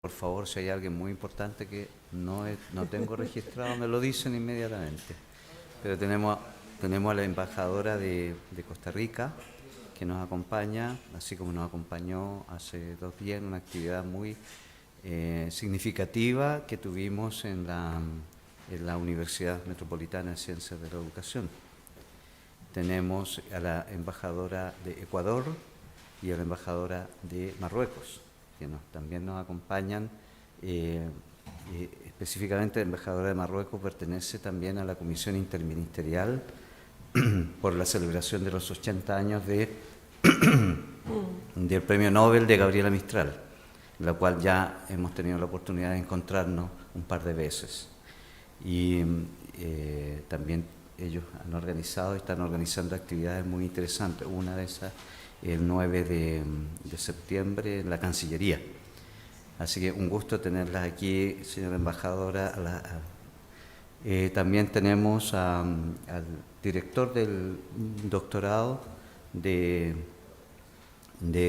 Por favor, si hay alguien muy importante que no tengo registrado, me lo dicen inmediatamente. Pero tenemos a la embajadora de Costa Rica que nos acompaña, así como nos acompañó hace 2 días en una actividad muy significativa que tuvimos en la Universidad Metropolitana de Ciencias de la Educación. Tenemos a la embajadora de Ecuador y a la embajadora de Marruecos, que también nos acompañan. Específicamente la embajadora de Marruecos pertenece también a la Comisión Interministerial por la celebración de los 80 años del Premio Nobel de Gabriela Mistral, en la cual ya hemos tenido la oportunidad de encontrarnos un par de veces. Y también ellos han organizado y están organizando actividades muy interesantes. Una de esas el 9 de septiembre en la Cancillería. Así que un gusto tenerlas aquí, señora embajadora. También tenemos al director del doctorado de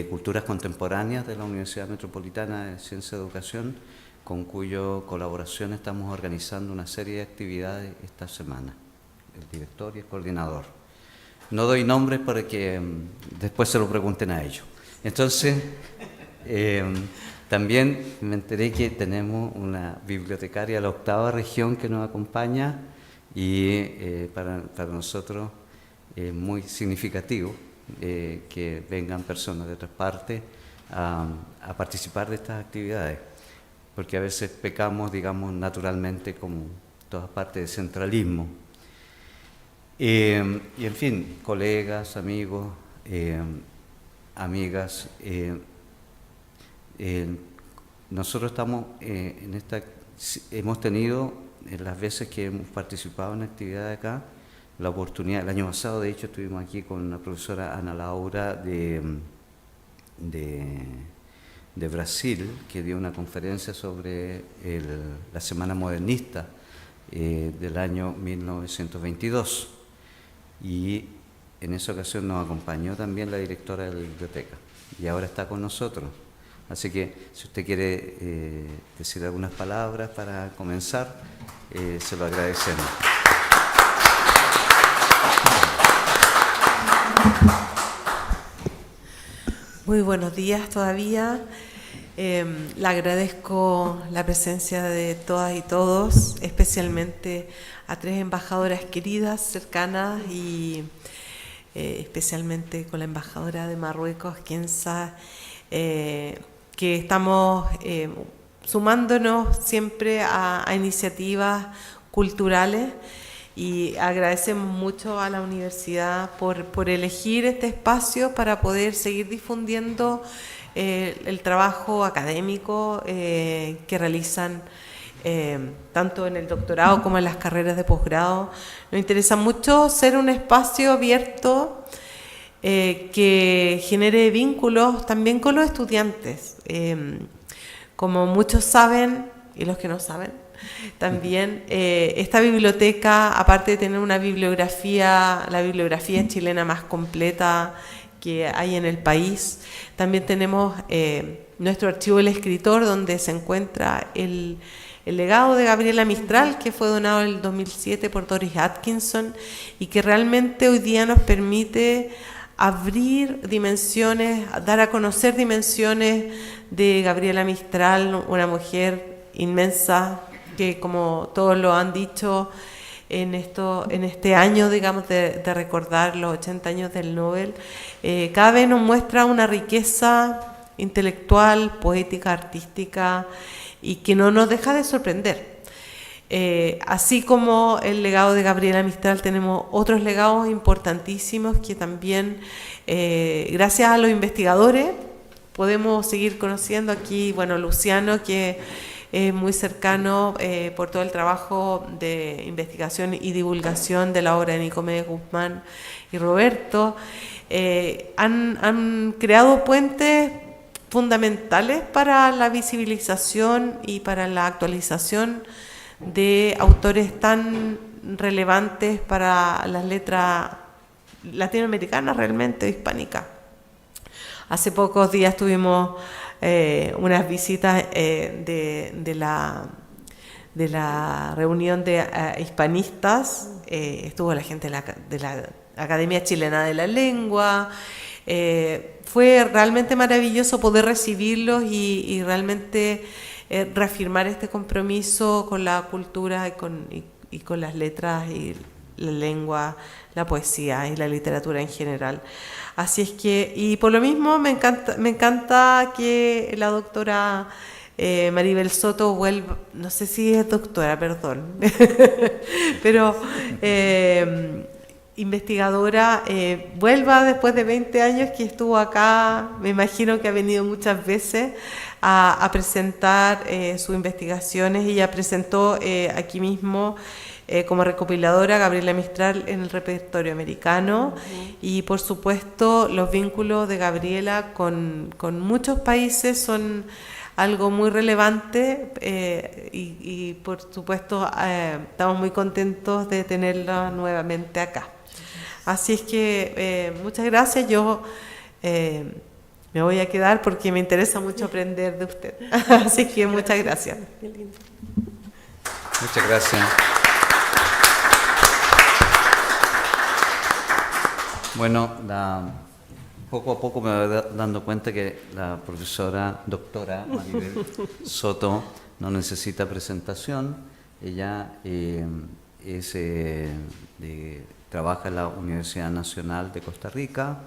Culturas Contemporáneas de la Universidad Metropolitana de Ciencia de Educación, con cuya colaboración estamos organizando una serie de actividades esta semana. El director y el coordinador. No doy nombres para que después se lo pregunten a ellos. Entonces, también me enteré que tenemos una bibliotecaria de la 8ª región que nos acompaña y para nosotros es muy significativo que vengan personas de otras partes a participar de estas actividades, porque a veces pecamos, digamos, naturalmente, como todas partes, de centralismo. Y en fin, colegas, amigos, amigas, nosotros estamos hemos tenido, en las veces que hemos participado en actividades acá, la oportunidad. El año pasado, de hecho, estuvimos aquí con la profesora Ana Laura de Brasil, que dio una conferencia sobre la Semana Modernista del año 1922. Y en esa ocasión nos acompañó también la directora de la biblioteca y ahora está con nosotros. Así que si usted quiere decir algunas palabras para comenzar, se lo agradecemos. Muy buenos días todavía. Le agradezco la presencia de todas y todos, especialmente a 3 embajadoras queridas, cercanas, y especialmente con la embajadora de Marruecos, Kenza, que estamos sumándonos siempre a iniciativas culturales, y agradecemos mucho a la universidad por elegir este espacio para poder seguir difundiendo el trabajo académico que realizan tanto en el doctorado como en las carreras de posgrado. Nos interesa mucho ser un espacio abierto que genere vínculos también con los estudiantes. Como muchos saben, y los que no saben, también esta biblioteca, aparte de tener una bibliografía, la bibliografía chilena más completa que hay en el país, también tenemos nuestro archivo del escritor, donde se encuentra el legado de Gabriela Mistral, que fue donado en el 2007 por Doris Atkinson, y que realmente hoy día nos permite abrir dimensiones, dar a conocer dimensiones de Gabriela Mistral, una mujer inmensa que, como todos lo han dicho en este año, digamos, de recordar los 80 años del Nobel, cada vez nos muestra una riqueza intelectual, poética, artística, y que no nos deja de sorprender. Así como el legado de Gabriela Mistral, tenemos otros legados importantísimos que también, gracias a los investigadores, podemos seguir conociendo. Aquí, bueno, Luciano, que es muy cercano por todo el trabajo de investigación y divulgación de la obra de Nicomedes Guzmán, y Roberto, han creado puentes fundamentales para la visibilización y para la actualización de autores tan relevantes para las letras latinoamericanas, realmente hispánicas. Hace pocos días tuvimos unas visitas de la reunión de hispanistas, estuvo la gente de la Academia Chilena de la Lengua. Fue realmente maravilloso poder recibirlos y realmente reafirmar este compromiso con la cultura y con las letras y la lengua, la poesía y la literatura en general. Así es que, y por lo mismo me encanta que la doctora Maribel Soto vuelva, no sé si es doctora, perdón, pero investigadora, vuelva después de 20 años que estuvo acá. Me imagino que ha venido muchas veces a presentar sus investigaciones. Ella presentó aquí mismo como recopiladora Gabriela Mistral en el repertorio americano, y por supuesto los vínculos de Gabriela con muchos países son algo muy relevante, y por supuesto estamos muy contentos de tenerla nuevamente acá. Así es que muchas gracias. Yo me voy a quedar porque me interesa mucho aprender de usted. Así que muchas gracias. Muchas gracias. Bueno, poco a poco me voy dando cuenta que la profesora doctora Maribel Soto no necesita presentación. Ella trabaja en la Universidad Nacional de Costa Rica,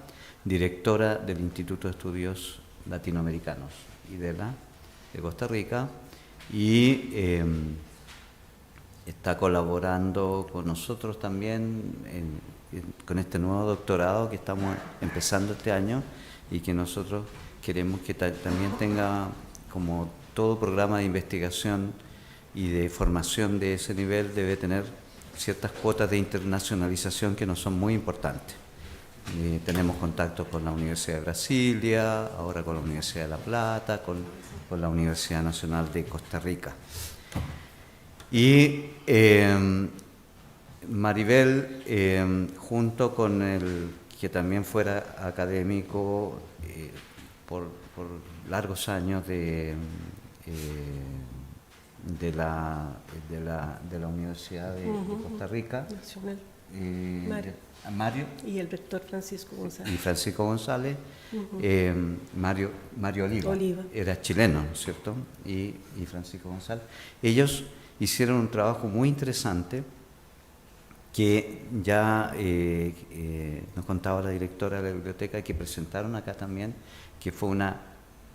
directora del Instituto de Estudios Latinoamericanos de Costa Rica, y está colaborando con nosotros también con este nuevo doctorado que estamos empezando este año, y que nosotros queremos que también tenga, como todo programa de investigación y de formación de ese nivel, debe tener ciertas cuotas de internacionalización que nos son muy importantes. Tenemos contactos con la Universidad de Brasilia, ahora con la Universidad de La Plata, con la Universidad Nacional de Costa Rica. Y Maribel, junto con el que también fuera académico por largos años de la Universidad de Costa Rica, Nacional. Mario Y el rector Francisco González. Y Francisco González, Mario Oliva, era chileno, ¿no es cierto? Y Francisco González. Ellos hicieron un trabajo muy interesante que ya nos contaba la directora de la biblioteca, que presentaron acá también, que fue una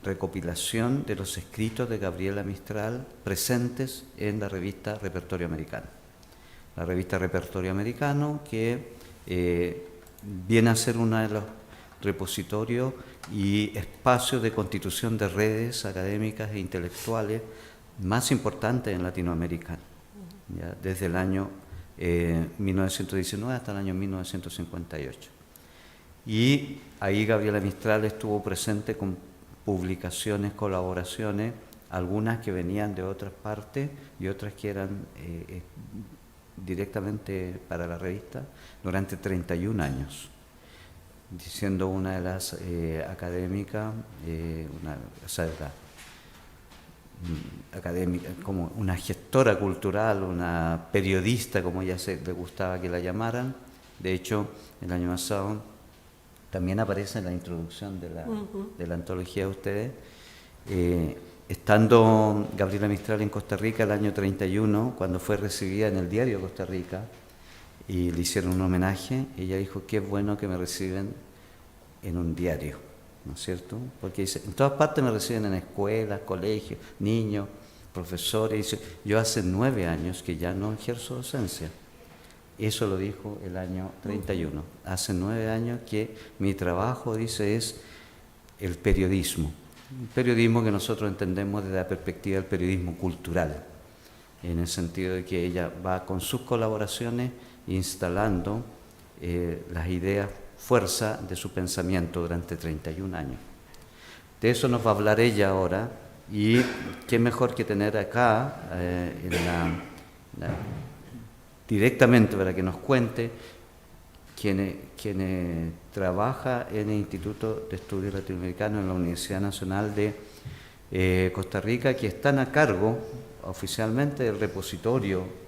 recopilación de los escritos de Gabriela Mistral presentes en la revista Repertorio Americano. La revista Repertorio Americano, que viene a ser uno de los repositorios y espacios de constitución de redes académicas e intelectuales más importantes en Latinoamérica, ya desde el año 1919 hasta el año 1958. Y ahí Gabriela Mistral estuvo presente con publicaciones, colaboraciones, algunas que venían de otras partes y otras que eran directamente para la revista, durante 31 años, siendo una de las académicas, académica, como una gestora cultural, una periodista, como ella le gustaba que la llamaran. De hecho, el año pasado también aparece en la introducción de la antología de ustedes. Estando Gabriela Mistral en Costa Rica el año 31, cuando fue recibida en el diario de Costa Rica y le hicieron un homenaje, ella dijo: qué bueno que me reciben en un diario, ¿no es cierto? Porque dice, en todas partes me reciben en escuelas, colegios, niños, profesores. Dice, yo hace 9 años que ya no ejerzo docencia. Eso lo dijo el año 31. Hace 9 años que mi trabajo, dice, es el periodismo. Un periodismo que nosotros entendemos desde la perspectiva del periodismo cultural, en el sentido de que ella va con sus colaboraciones instalando las ideas, fuerza de su pensamiento durante 31 años. De eso nos va a hablar ella ahora, y qué mejor que tener acá directamente para que nos cuente quien trabaja en el Instituto de Estudios Latinoamericanos en la Universidad Nacional de Costa Rica, que están a cargo oficialmente del repositorio,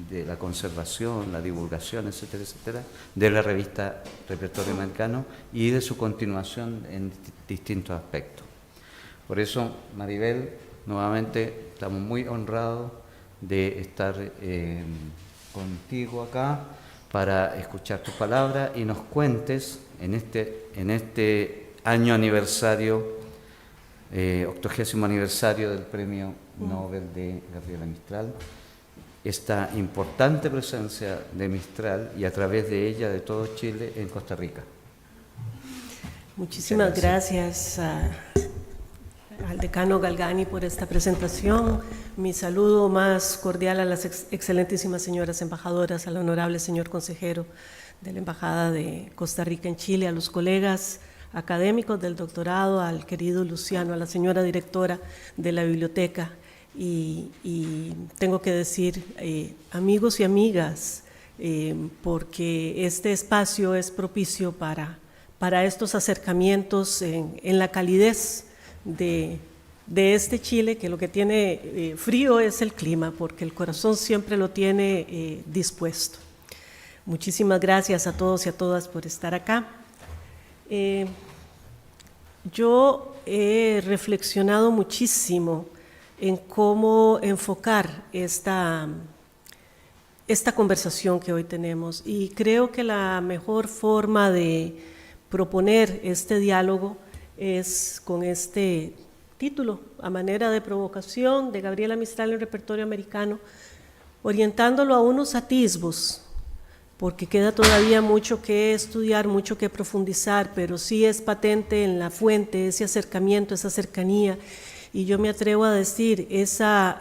de la conservación, la divulgación, etcétera, etcétera, de la revista Repertorio Americano y de su continuación en distintos aspectos. Por eso, Maribel, nuevamente estamos muy honrados de estar contigo acá para escuchar tus palabras y nos cuentes en este año aniversario, 80º aniversario del Premio Nobel de Gabriela Mistral, esta importante presencia de Mistral y a través de ella de todo Chile en Costa Rica. Muchísimas gracias al decano Galgani por esta presentación. Mi saludo más cordial a las excelentísimas señoras embajadoras, al honorable señor consejero de la Embajada de Costa Rica en Chile, a los colegas académicos del doctorado, al querido Luciano, a la señora directora de la biblioteca y tengo que decir amigos y amigas, porque este espacio es propicio para estos acercamientos en la calidez de este Chile, que lo que tiene frío es el clima, porque el corazón siempre lo tiene dispuesto. Muchísimas gracias a todos y a todas por estar acá. Yo he reflexionado muchísimo en cómo enfocar esta conversación que hoy tenemos, y creo que la mejor forma de proponer este diálogo es con este título, a manera de provocación, de Gabriela Mistral en Repertorio Americano, orientándolo a unos atisbos, porque queda todavía mucho que estudiar, mucho que profundizar, pero sí es patente en la fuente ese acercamiento, esa cercanía, y yo me atrevo a decir esa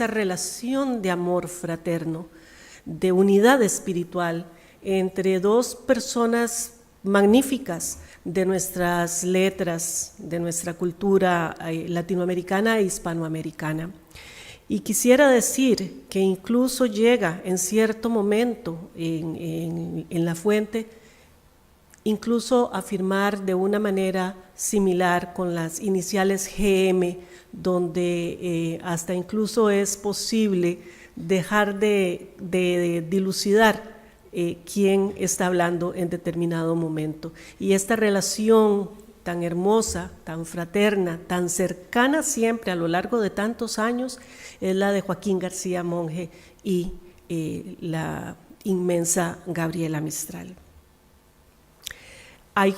relación de amor fraterno, de unidad espiritual entre dos personas magníficas de nuestras letras, de nuestra cultura latinoamericana e hispanoamericana. Y quisiera decir que incluso llega en cierto momento en la fuente, incluso afirmar de una manera similar con las iniciales GM, donde hasta incluso es posible dejar de dilucidar quién está hablando en determinado momento. Y esta relación tan hermosa, tan fraterna, tan cercana siempre a lo largo de tantos años, es la de Joaquín García Monge y la inmensa Gabriela Mistral. Hay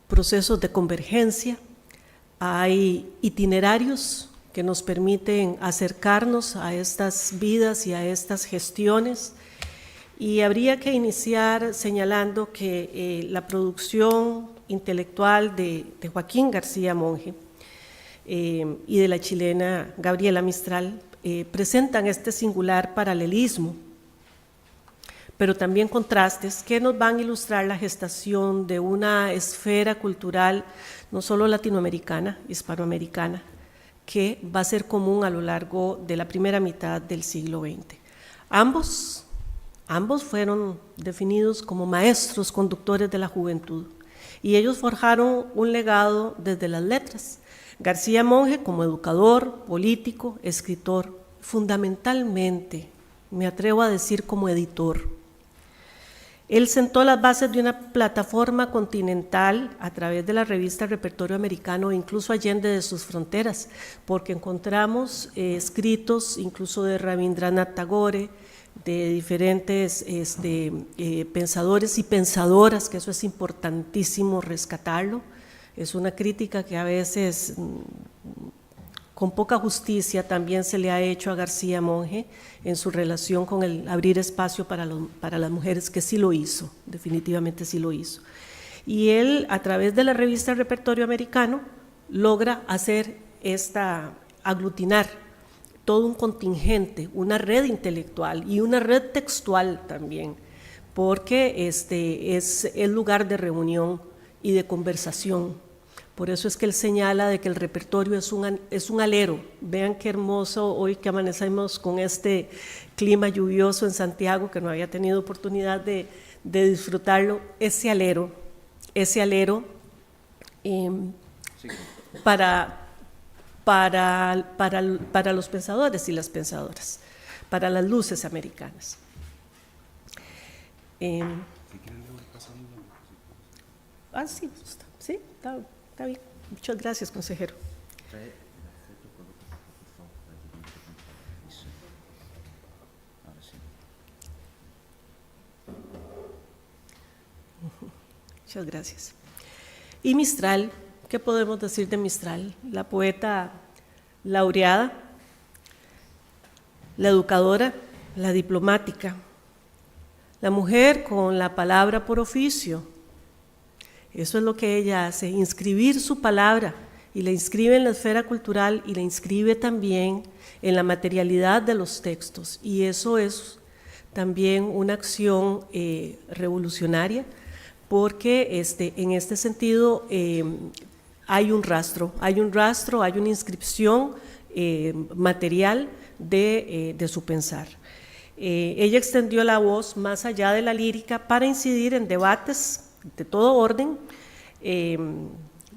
procesos de convergencia, hay itinerarios que nos permiten acercarnos a estas vidas y a estas gestiones, y habría que iniciar señalando que la producción intelectual de Joaquín García Monge y de la chilena Gabriela Mistral presentan este singular paralelismo, pero también contrastes que nos van a ilustrar la gestación de una esfera cultural no solo latinoamericana, hispanoamericana, que va a ser común a lo largo de la primera mitad del siglo XX. Ambos fueron definidos como maestros conductores de la juventud, y ellos forjaron un legado desde las letras. García Monge como educador, político, escritor, fundamentalmente, me atrevo a decir, como editor. Él sentó las bases de una plataforma continental a través de la revista Repertorio Americano, incluso allende de sus fronteras, porque encontramos escritos incluso de Rabindranath Tagore, de diferentes pensadores y pensadoras, que eso es importantísimo rescatarlo. Es una crítica que a veces con poca justicia también se le ha hecho a García Monge en su relación con el abrir espacio para las mujeres, que sí lo hizo, definitivamente sí lo hizo. Y él, a través de la revista Repertorio Americano, logra aglutinar todo un contingente, una red intelectual y una red textual también, porque es el lugar de reunión y de conversación Por eso es que él señala de que el repertorio es un alero. Vean qué hermoso hoy que amanecemos con este clima lluvioso en Santiago, que no había tenido oportunidad de disfrutarlo, ese alero para los pensadores y las pensadoras, para las luces americanas. Sí, está bien. Muchas gracias, consejero. Muchas gracias. Y Mistral, ¿qué podemos decir de Mistral? La poeta laureada, la educadora, la diplomática, la mujer con la palabra por oficio. Eso es lo que ella hace, inscribir su palabra, y la inscribe en la esfera cultural y la inscribe también en la materialidad de los textos. Y eso es también una acción revolucionaria, porque en este sentido hay un rastro, hay una inscripción material de su pensar. Ella extendió la voz más allá de la lírica para incidir en debates de todo orden,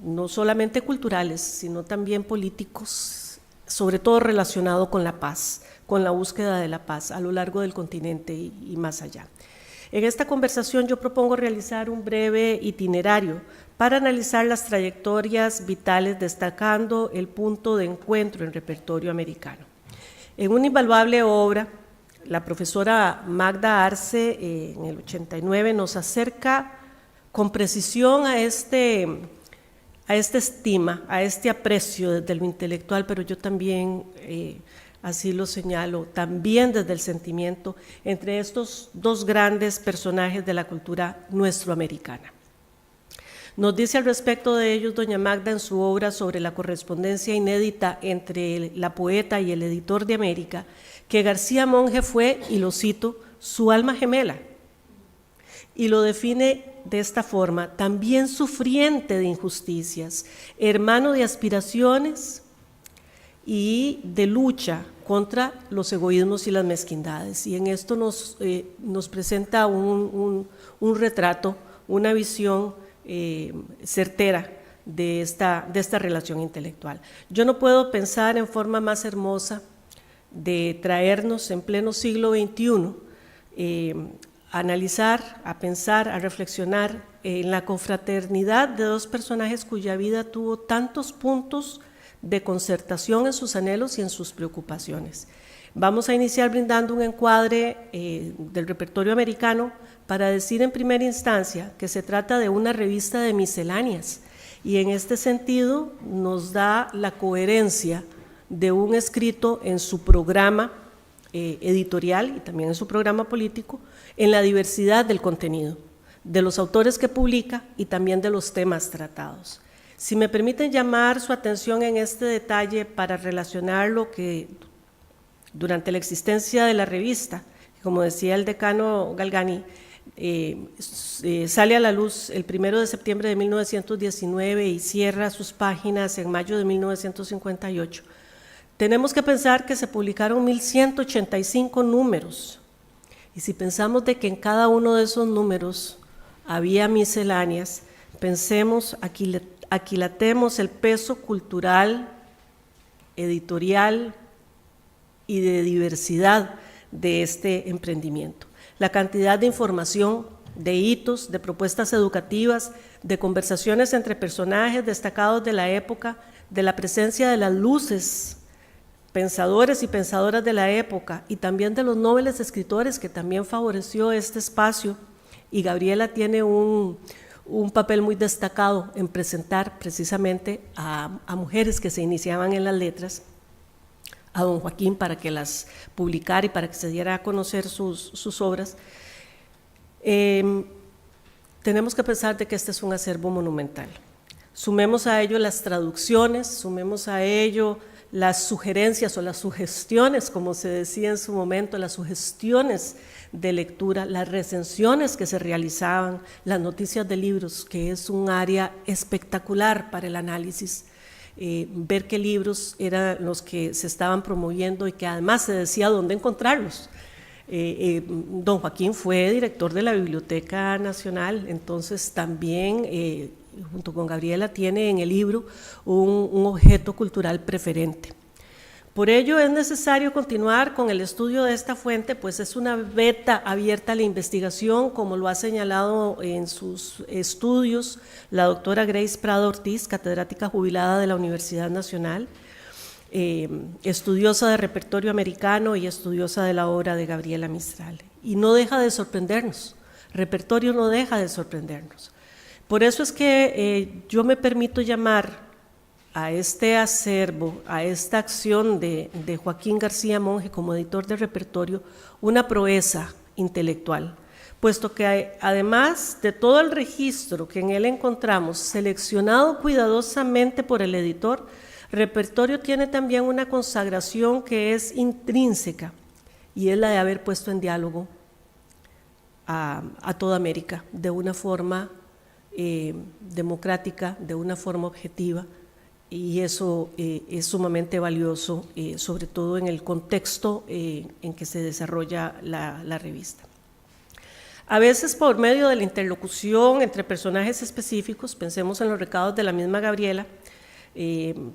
no solamente culturales, sino también políticos, sobre todo relacionado con la paz, con la búsqueda de la paz a lo largo del continente y más allá. En esta conversación yo propongo realizar un breve itinerario para analizar las trayectorias vitales, destacando el punto de encuentro en repertorio americano. En una invaluable obra, la profesora Magda Arce, en el 89, nos acerca con precisión a esta estima, a este aprecio desde lo intelectual, pero yo también así lo señalo, también desde el sentimiento, entre estos dos grandes personajes de la cultura nuestroamericana. Nos dice al respecto de ellos doña Magda en su obra sobre la correspondencia inédita entre la poeta y el editor de América, que García Monge fue, y lo cito, su alma gemela, y lo define de esta forma: también sufriente de injusticias, hermano de aspiraciones y de lucha contra los egoísmos y las mezquindades. Y en esto nos presenta un retrato, una visión certera de esta relación intelectual. Yo no puedo pensar en forma más hermosa de traernos en pleno siglo XXI a analizar, a pensar, a reflexionar en la confraternidad de dos personajes cuya vida tuvo tantos puntos de concertación en sus anhelos y en sus preocupaciones. Vamos a iniciar brindando un encuadre del repertorio americano para decir en primera instancia que se trata de una revista de misceláneas, y en este sentido nos da la coherencia de un escrito en su programa editorial y también en su programa político, en la diversidad del contenido, de los autores que publica y también de los temas tratados. Si me permiten llamar su atención en este detalle para relacionar lo que durante la existencia de la revista, como decía el decano Galgani, sale a la luz el 1 de septiembre de 1919 y cierra sus páginas en mayo de 1958, tenemos que pensar que se publicaron 1.185 números, y si pensamos de que en cada uno de esos números había misceláneas, pensemos, aquilatemos el peso cultural, editorial y de diversidad de este emprendimiento. La cantidad de información, de hitos, de propuestas educativas, de conversaciones entre personajes destacados de la época, de la presencia de las luces, pensadores y pensadoras de la época, y también de los nobles escritores que también favoreció este espacio, y Gabriela tiene un papel muy destacado en presentar precisamente a mujeres que se iniciaban en las letras, a don Joaquín para que las publicara y para que se diera a conocer sus obras. Tenemos que pensar de que este es un acervo monumental. Sumemos a ello las traducciones, sumemos a ello las sugerencias o las sugestiones, como se decía en su momento, las sugestiones de lectura, las recensiones que se realizaban, las noticias de libros, que es un área espectacular para el análisis. Ver qué libros eran los que se estaban promoviendo y que además se decía dónde encontrarlos. Don Joaquín fue director de la Biblioteca Nacional, entonces también, junto con Gabriela, tiene en el libro un objeto cultural preferente. Por ello es necesario continuar con el estudio de esta fuente, pues es una veta abierta a la investigación, como lo ha señalado en sus estudios la doctora Grace Prado Ortiz, catedrática jubilada de la Universidad Nacional, estudiosa de repertorio americano y estudiosa de la obra de Gabriela Mistral. Y no deja de sorprendernos, repertorio no deja de sorprendernos. Por eso es que yo me permito llamar a este acervo, a esta acción de Joaquín García Monge como editor de repertorio, una proeza intelectual, puesto que además de todo el registro que en él encontramos, seleccionado cuidadosamente por el editor, repertorio tiene también una consagración que es intrínseca, y es la de haber puesto en diálogo a toda América, de una forma democrática, de una forma objetiva, y eso es sumamente valioso, sobre todo en el contexto en que se desarrolla la revista. A veces por medio de la interlocución entre personajes específicos, pensemos en los recados de la misma Gabriela,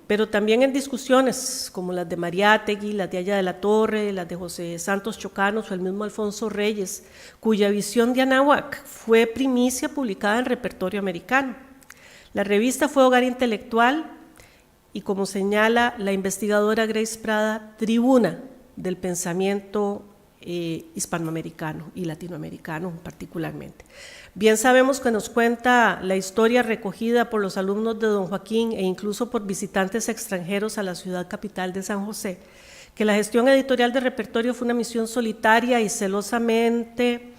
pero también en discusiones como las de Mariátegui, las de Aya de la Torre, las de José Santos Chocanos o el mismo Alfonso Reyes, cuya visión de Anáhuac fue primicia publicada en Repertorio Americano. La revista fue hogar intelectual y, como señala la investigadora Grace Prada, tribuna del pensamiento hispanoamericano y latinoamericano particularmente. Bien sabemos que nos cuenta la historia recogida por los alumnos de don Joaquín e incluso por visitantes extranjeros a la ciudad capital de San José, que la gestión editorial de repertorio fue una misión solitaria y celosamente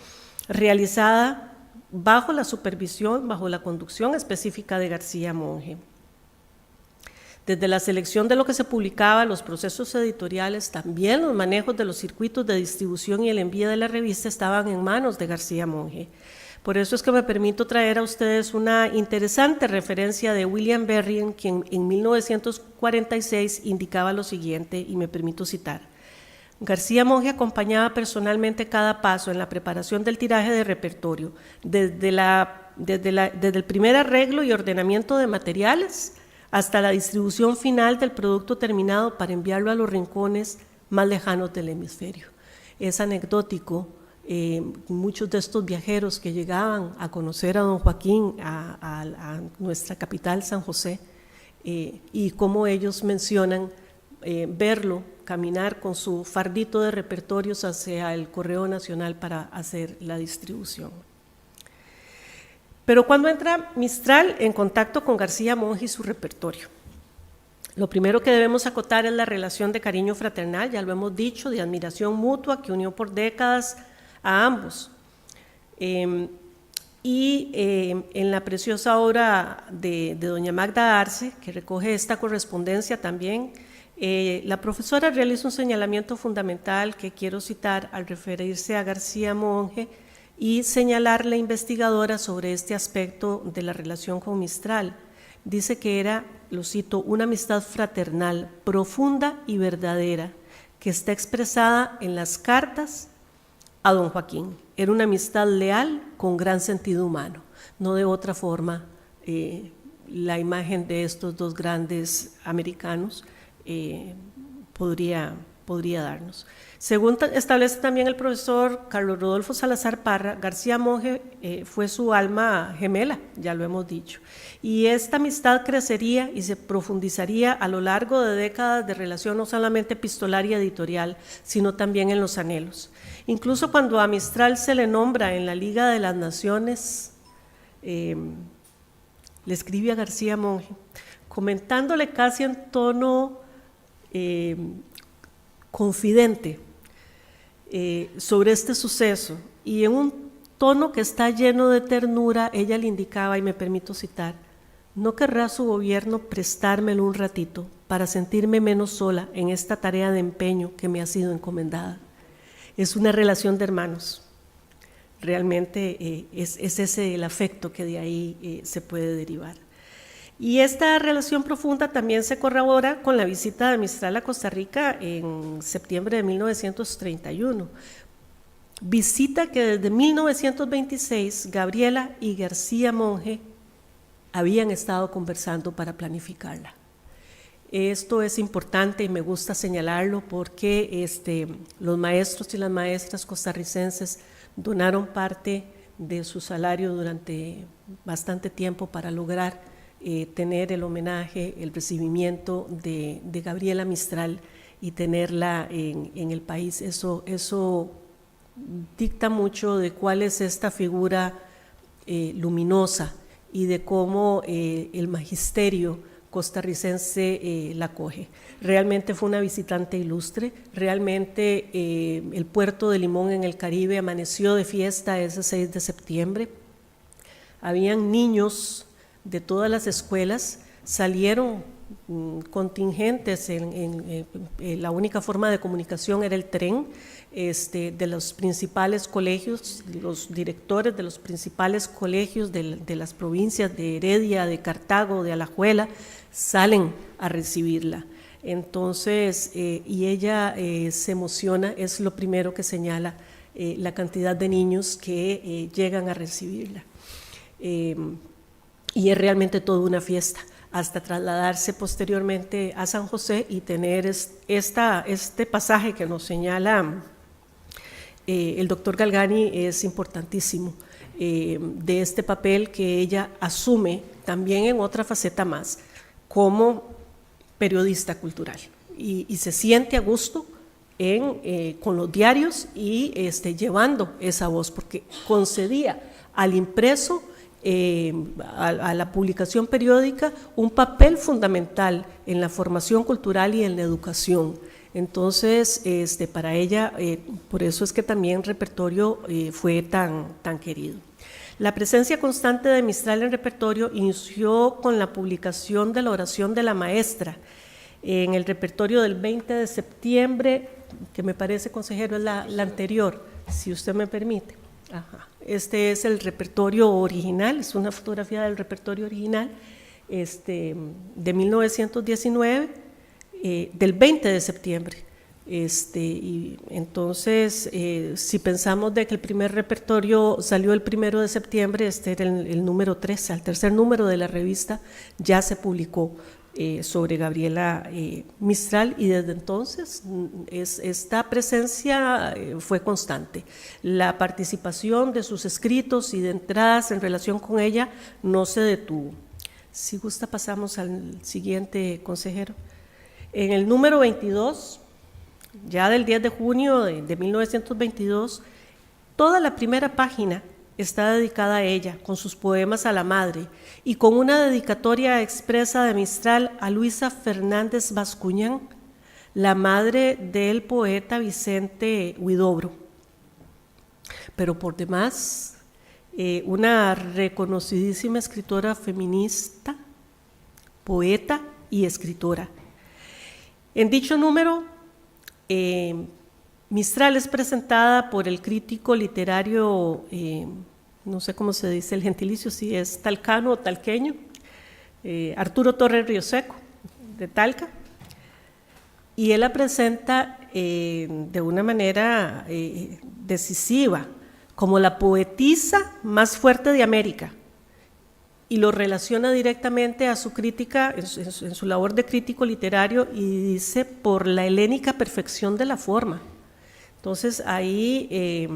realizada bajo la supervisión, bajo la conducción específica de García Monge. Desde la selección de lo que se publicaba, los procesos editoriales, también los manejos de los circuitos de distribución y el envío de la revista estaban en manos de García Monge. Por eso es que me permito traer a ustedes una interesante referencia de William Berrien, quien en 1946 indicaba lo siguiente, y me permito citar: García Monge acompañaba personalmente cada paso en la preparación del tiraje de repertorio, desde el primer arreglo y ordenamiento de materiales hasta la distribución final del producto terminado para enviarlo a los rincones más lejanos del hemisferio. Es anecdótico, muchos de estos viajeros que llegaban a conocer a don Joaquín, a nuestra capital, San José, y cómo ellos mencionan verlo caminar con su fardito de repertorios hacia el Correo Nacional para hacer la distribución. Pero cuando entra Mistral en contacto con García Monge y su repertorio, lo primero que debemos acotar es la relación de cariño fraternal, ya lo hemos dicho, de admiración mutua que unió por décadas a ambos. En la preciosa obra de doña Magda Arce, que recoge esta correspondencia también, la profesora realiza un señalamiento fundamental que quiero citar al referirse a García Monge y señalar la investigadora sobre este aspecto de la relación con Mistral. Dice que era, lo cito, una amistad fraternal, profunda y verdadera, que está expresada en las cartas a don Joaquín. Era una amistad leal con gran sentido humano. No de otra forma, la imagen de estos dos grandes americanos podría darnos. Según establece también el profesor Carlos Rodolfo Salazar Parra, García Monge fue su alma gemela, ya lo hemos dicho, y esta amistad crecería y se profundizaría a lo largo de décadas de relación no solamente epistolar y editorial, sino también en los anhelos. Incluso cuando a Mistral se le nombra en la Liga de las Naciones, le escribe a García Monge, comentándole casi en tono confidente sobre este suceso, y en un tono que está lleno de ternura, ella le indicaba, y me permito citar: no querrá su gobierno prestármelo un ratito para sentirme menos sola en esta tarea de empeño que me ha sido encomendada. Es una relación de hermanos. Realmente es ese el afecto que de ahí se puede derivar. Y esta relación profunda también se corrobora con la visita de Mistral a Costa Rica en septiembre de 1931. Visita que desde 1926 Gabriela y García Monge habían estado conversando para planificarla. Esto es importante y me gusta señalarlo porque los maestros y las maestras costarricenses donaron parte de su salario durante bastante tiempo para lograr tener el homenaje, el recibimiento de Gabriela Mistral y tenerla en el país. Eso dicta mucho de cuál es esta figura luminosa y de cómo el magisterio costarricense la acoge. Realmente fue una visitante ilustre, realmente el puerto de Limón en el Caribe amaneció de fiesta ese 6 de septiembre. Habían niños de todas las escuelas, salieron contingentes, la única forma de comunicación era el tren, de los principales colegios, los directores de los principales colegios de las provincias de Heredia, de Cartago, de Alajuela, salen a recibirla. Entonces, y ella se emociona, es lo primero que señala la cantidad de niños que llegan a recibirla. Y es realmente toda una fiesta, hasta trasladarse posteriormente a San José y tener este pasaje que nos señala el doctor Galgani es importantísimo, de este papel que ella asume también en otra faceta más, como periodista cultural, y se siente a gusto con los diarios y llevando esa voz, porque concedía al impreso, a la publicación periódica, un papel fundamental en la formación cultural y en la educación. Entonces, para ella, por eso es que también el repertorio fue tan querido. La presencia constante de Mistral en repertorio inició con la publicación de la oración de la maestra en el repertorio del 20 de septiembre, que me parece, consejero, es la anterior, si usted me permite. Ajá. Este es el repertorio original, es una fotografía del repertorio original de 1919, del 20 de septiembre. Y entonces, si pensamos de que el primer repertorio salió el 1 de septiembre, era el número 13, el tercer número de la revista, ya se publicó sobre Gabriela Mistral, y desde entonces esta presencia fue constante. La participación de sus escritos y de entradas en relación con ella no se detuvo. Si gusta, pasamos al siguiente, consejero. En el número 22, ya del 10 de junio de 1922, toda la primera página está dedicada a ella, con sus poemas a la madre, y con una dedicatoria expresa de Mistral a Luisa Fernández Bascuñán, la madre del poeta Vicente Huidobro. Pero por demás, una reconocidísima escritora feminista, poeta y escritora. En dicho número, Mistral es presentada por el crítico literario, no sé cómo se dice el gentilicio, si es talcano o talqueño, Arturo Torres Rioseco, de Talca, y él la presenta de una manera decisiva, como la poetisa más fuerte de América, y lo relaciona directamente a su crítica, en su labor de crítico literario, y dice, por la helénica perfección de la forma. Entonces ahí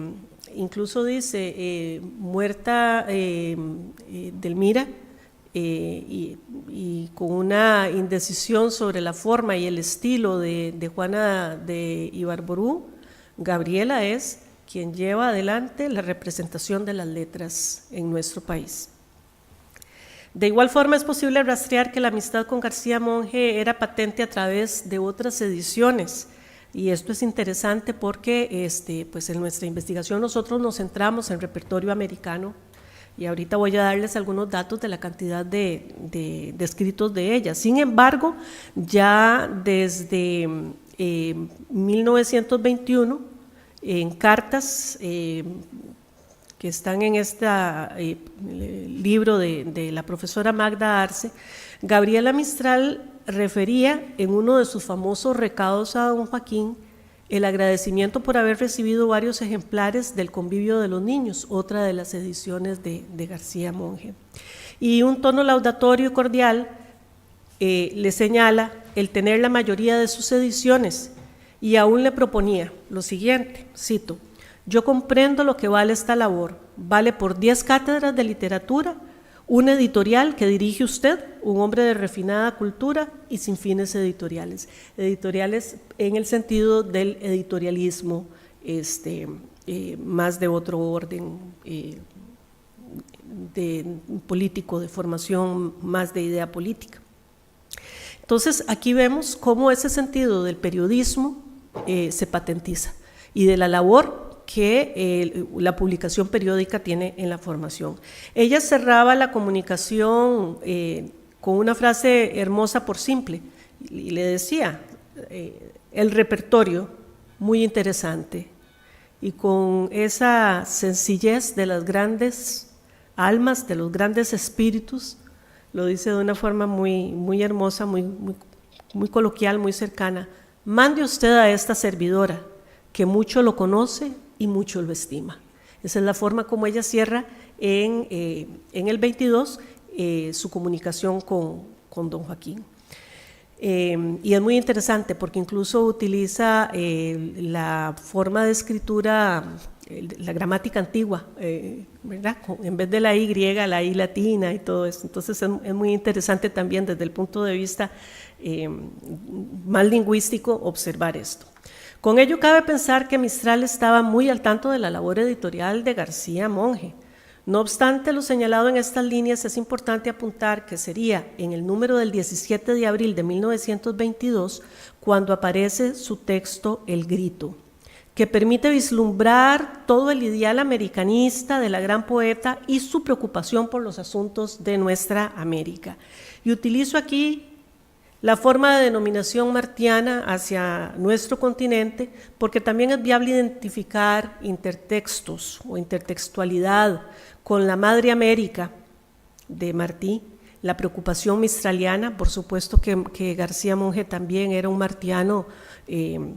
incluso dice, muerta Delmira, y con una indecisión sobre la forma y el estilo de Juana de Ibarború, Gabriela es quien lleva adelante la representación de las letras en nuestro país. De igual forma, es posible rastrear que la amistad con García Monge era patente a través de otras ediciones, y esto es interesante porque pues en nuestra investigación nosotros nos centramos en repertorio americano, y ahorita voy a darles algunos datos de la cantidad de escritos de ella. Sin embargo, ya desde 1921, en cartas que están en este libro de la profesora Magda Arce, Gabriela Mistral refería en uno de sus famosos recados a don Joaquín el agradecimiento por haber recibido varios ejemplares del Convivio de los Niños, otra de las ediciones de García Monge. Y un tono laudatorio y cordial le señala el tener la mayoría de sus ediciones, y aún le proponía lo siguiente, cito: yo comprendo lo que vale esta labor, vale por 10 cátedras de literatura, una editorial que dirige usted, un hombre de refinada cultura y sin fines editoriales. Editoriales en el sentido del editorialismo, más de otro orden de político, de formación más de idea política. Entonces, aquí vemos cómo ese sentido del periodismo se patentiza y de la labor que la publicación periódica tiene en la formación. Ella cerraba la comunicación con una frase hermosa por simple, y le decía, el repertorio muy interesante, y con esa sencillez de las grandes almas, de los grandes espíritus, lo dice de una forma muy, muy hermosa, muy coloquial, muy cercana: mande usted a esta servidora, que mucho lo conoce y mucho lo estima. Esa es la forma como ella cierra en el 22 su comunicación con don Joaquín. Y es muy interesante porque incluso utiliza la forma de escritura, la gramática antigua, ¿verdad? En vez de la Y, la I latina y todo eso. Entonces es muy interesante también desde el punto de vista más lingüístico observar esto. Con ello cabe pensar que Mistral estaba muy al tanto de la labor editorial de García Monge. No obstante lo señalado en estas líneas, es importante apuntar que sería en el número del 17 de abril de 1922 cuando aparece su texto El Grito, que permite vislumbrar todo el ideal americanista de la gran poeta y su preocupación por los asuntos de nuestra América. Y utilizo aquí la forma de denominación martiana hacia nuestro continente, porque también es viable identificar intertextos o intertextualidad con la Madre América de Martí, la preocupación mistraliana. Por supuesto que García Monge también era un martiano de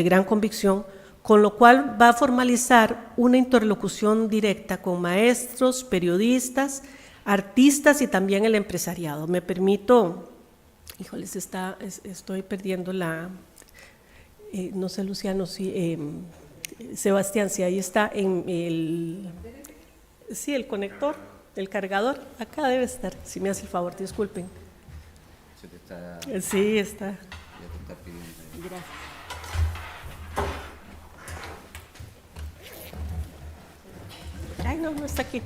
gran convicción, con lo cual va a formalizar una interlocución directa con maestros, periodistas, artistas y también el empresariado. Me permito, híjoles, estoy perdiendo la, no sé, Luciano, si, Sebastián, si ahí está en el conector, el cargador, acá debe estar, si me hace el favor, disculpen. Sí, está. Gracias. Ay, no está aquí.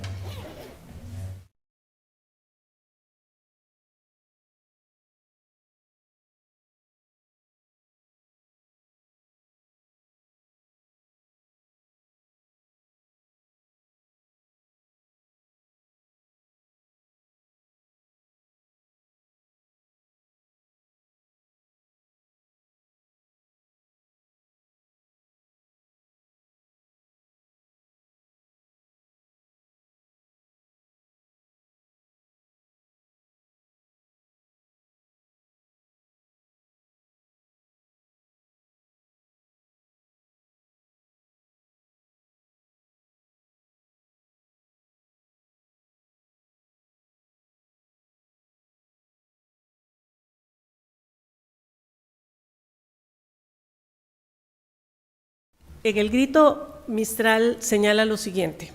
En El Grito, Mistral señala lo siguiente: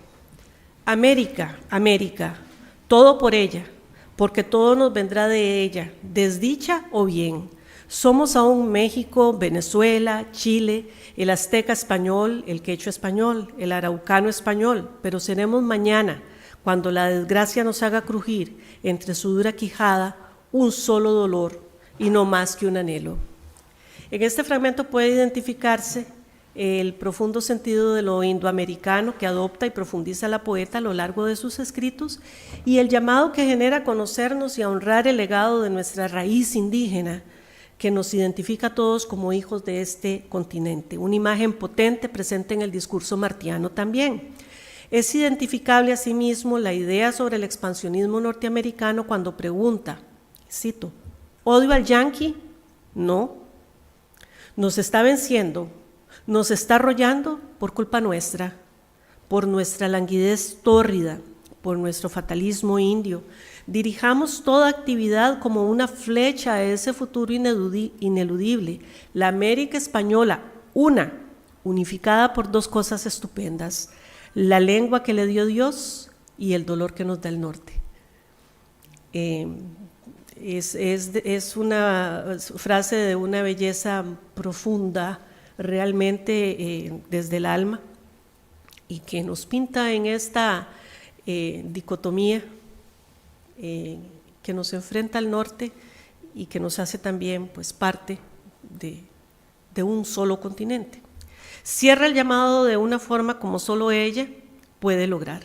América, América, todo por ella, porque todo nos vendrá de ella, desdicha o bien. Somos aún México, Venezuela, Chile, el azteca español, el quechua español, el araucano español, pero seremos mañana, cuando la desgracia nos haga crujir entre su dura quijada un solo dolor y no más que un anhelo. En este fragmento puede identificarse el profundo sentido de lo indoamericano que adopta y profundiza la poeta a lo largo de sus escritos, y el llamado que genera a conocernos y a honrar el legado de nuestra raíz indígena, que nos identifica a todos como hijos de este continente. Una imagen potente presente en el discurso martiano también. Es identificable asimismo la idea sobre el expansionismo norteamericano cuando pregunta, cito, ¿odio al yanqui? No. Nos está venciendo, nos está arrollando por culpa nuestra, por nuestra languidez tórrida, por nuestro fatalismo indio. Dirijamos toda actividad como una flecha a ese futuro ineludible. La América española, unificada por dos cosas estupendas, la lengua que le dio Dios y el dolor que nos da el norte. Es una frase de una belleza profunda, realmente desde el alma, y que nos pinta en esta dicotomía que nos enfrenta al norte y que nos hace también pues, parte de un solo continente. Cierra el llamado de una forma como solo ella puede lograr.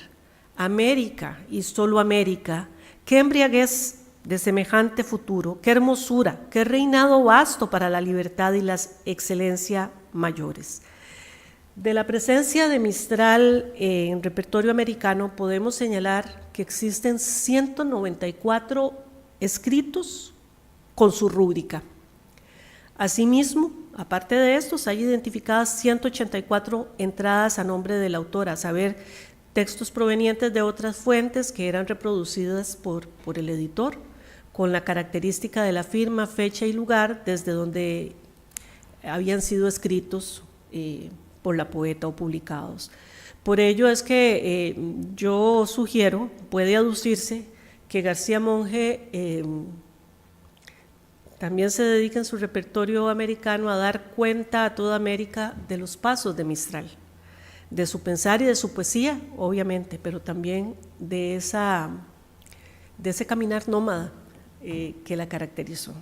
América y solo América, qué embriaguez de semejante futuro, qué hermosura, qué reinado vasto para la libertad y la excelencia mayores. De la presencia de Mistral en repertorio americano podemos señalar que existen 194 escritos con su rúbrica. Asimismo, aparte de estos, hay identificadas 184 entradas a nombre de la autora, a saber, textos provenientes de otras fuentes que eran reproducidas por el editor, con la característica de la firma, fecha y lugar desde donde habían sido escritos por la poeta o publicados. Por ello es que yo sugiero, puede aducirse, que García Monge también se dedica en su repertorio americano a dar cuenta a toda América de los pasos de Mistral, de su pensar y de su poesía, obviamente, pero también de ese caminar nómada que la caracterizó.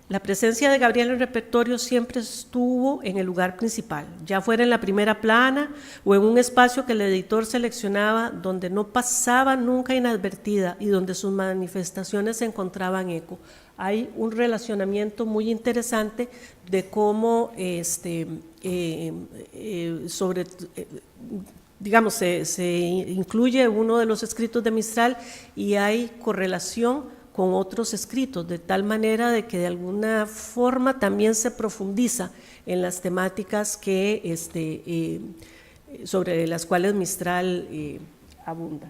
La presencia de Gabriela en el repertorio siempre estuvo en el lugar principal, ya fuera en la primera plana o en un espacio que el editor seleccionaba donde no pasaba nunca inadvertida y donde sus manifestaciones encontraban eco. Hay un relacionamiento muy interesante de cómo digamos, se incluye uno de los escritos de Mistral y hay correlación con otros escritos, de tal manera de que de alguna forma también se profundiza en las temáticas que, sobre las cuales Mistral abunda.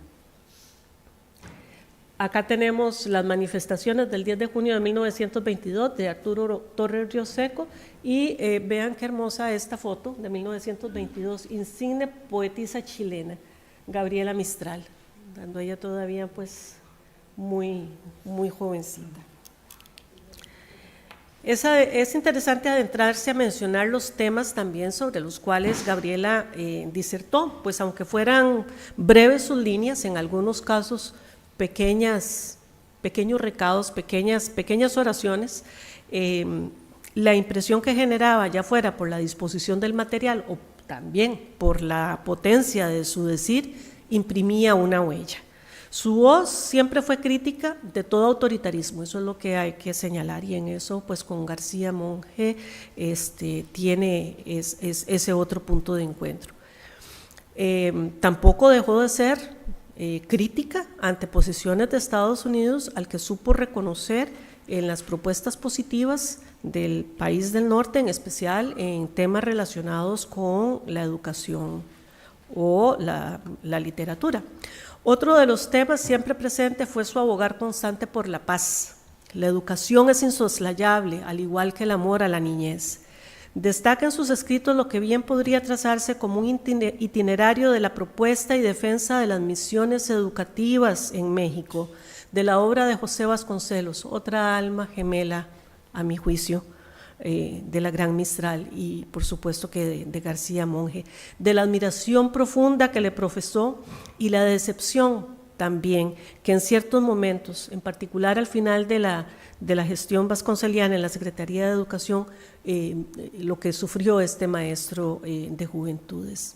Acá tenemos las manifestaciones del 10 de junio de 1922 de Arturo Torres Rioseco y vean qué hermosa esta foto de 1922, insigne poetisa chilena, Gabriela Mistral, dando ella todavía pues muy jovencita. Es interesante adentrarse a mencionar los temas también sobre los cuales Gabriela disertó, pues aunque fueran breves sus líneas, en algunos casos pequeños recados, pequeñas oraciones, la impresión que generaba, ya fuera por la disposición del material o también por la potencia de su decir, imprimía una huella. Su voz siempre fue crítica de todo autoritarismo, eso es lo que hay que señalar, y en eso pues con García Monge tiene ese otro punto de encuentro. Tampoco dejó de ser crítica ante posiciones de Estados Unidos, al que supo reconocer en las propuestas positivas del país del norte, en especial en temas relacionados con la educación o la literatura. Otro de los temas siempre presente fue su abogar constante por la paz. La educación es insoslayable, al igual que el amor a la niñez. Destaca en sus escritos lo que bien podría trazarse como un itinerario de la propuesta y defensa de las misiones educativas en México, de la obra de José Vasconcelos, otra alma gemela, a mi juicio, de la gran Mistral, y por supuesto que de García Monge, de la admiración profunda que le profesó y la decepción también que en ciertos momentos, en particular al final de la gestión vasconceliana en la Secretaría de Educación, lo que sufrió este maestro de juventudes.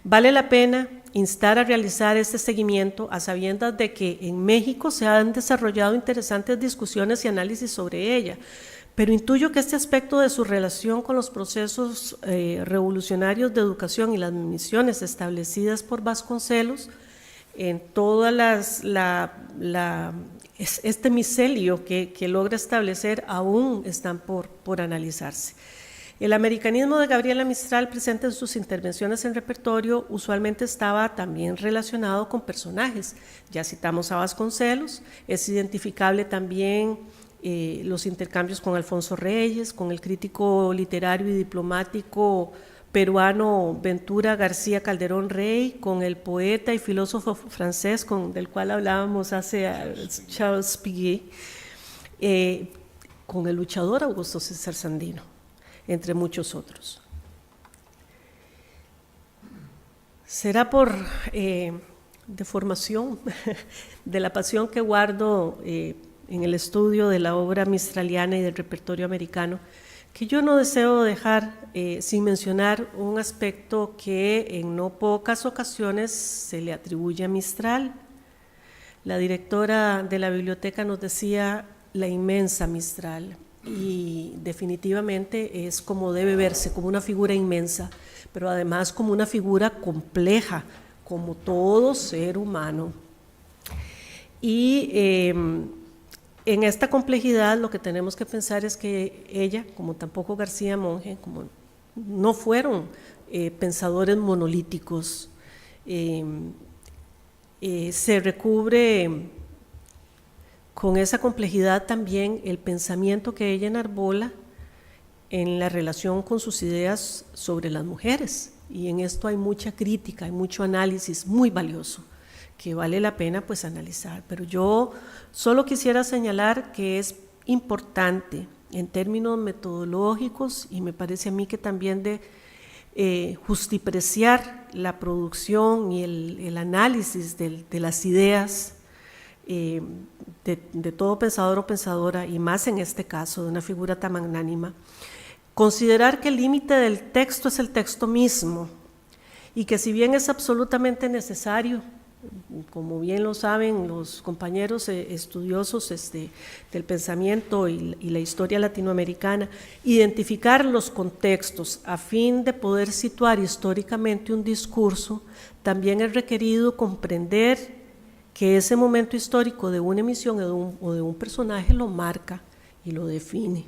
Vale la pena instar a realizar este seguimiento a sabiendas de que en México se han desarrollado interesantes discusiones y análisis sobre ella, pero intuyo que este aspecto de su relación con los procesos revolucionarios de educación y las misiones establecidas por Vasconcelos en todas este micelio que logra establecer aún están por analizarse. El americanismo de Gabriela Mistral presente en sus intervenciones en repertorio usualmente estaba también relacionado con personajes. Ya citamos a Vasconcelos, es identificable también los intercambios con Alfonso Reyes, con el crítico literario y diplomático peruano Ventura García Calderón Rey, con el poeta y filósofo francés del cual hablábamos hace Charles Piguet, con el luchador Augusto César Sandino, entre muchos otros. Será por deformación de la pasión que guardo en el estudio de la obra mistraliana y del repertorio americano, que yo no deseo dejar sin mencionar un aspecto que en no pocas ocasiones se le atribuye a Mistral. La directora de la biblioteca nos decía la inmensa Mistral, y definitivamente es como debe verse, como una figura inmensa, pero además como una figura compleja, como todo ser humano. Y en esta complejidad lo que tenemos que pensar es que ella, como tampoco García Monge, como no fueron pensadores monolíticos, se recubre con esa complejidad también el pensamiento que ella enarbola en la relación con sus ideas sobre las mujeres. Y en esto hay mucha crítica, hay mucho análisis muy valioso que vale la pena pues analizar. Pero yo solo quisiera señalar que es importante en términos metodológicos, y me parece a mí que también de justipreciar la producción y el análisis de las ideas de todo pensador o pensadora, y más en este caso de una figura tan magnánima, considerar que el límite del texto es el texto mismo, y que si bien es absolutamente necesario, como bien lo saben los compañeros estudiosos del pensamiento y la historia latinoamericana, identificar los contextos a fin de poder situar históricamente un discurso, también es requerido comprender que ese momento histórico de una emisión o de un personaje lo marca y lo define.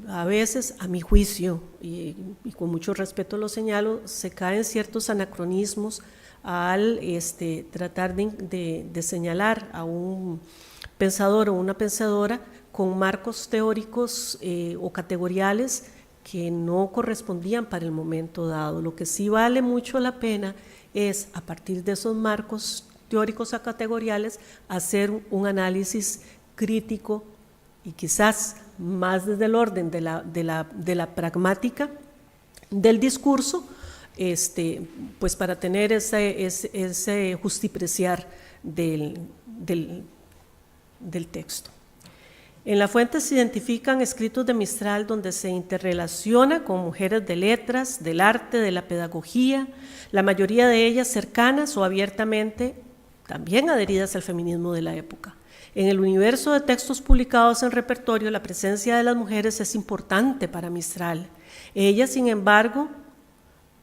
A veces, a mi juicio, y con mucho respeto lo señalo, se caen ciertos anacronismos al tratar de señalar a un pensador o una pensadora con marcos teóricos o categoriales que no correspondían para el momento dado. Lo que sí vale mucho la pena es, a partir de esos marcos teóricos o categoriales, hacer un análisis crítico y quizás más desde el orden de la pragmática del discurso, pues para tener ese justipreciar del texto. En la fuente se identifican escritos de Mistral donde se interrelaciona con mujeres de letras, del arte, de la pedagogía, la mayoría de ellas cercanas o abiertamente también adheridas al feminismo de la época. En el universo de textos publicados en repertorio, la presencia de las mujeres es importante para Mistral. Ella, sin embargo,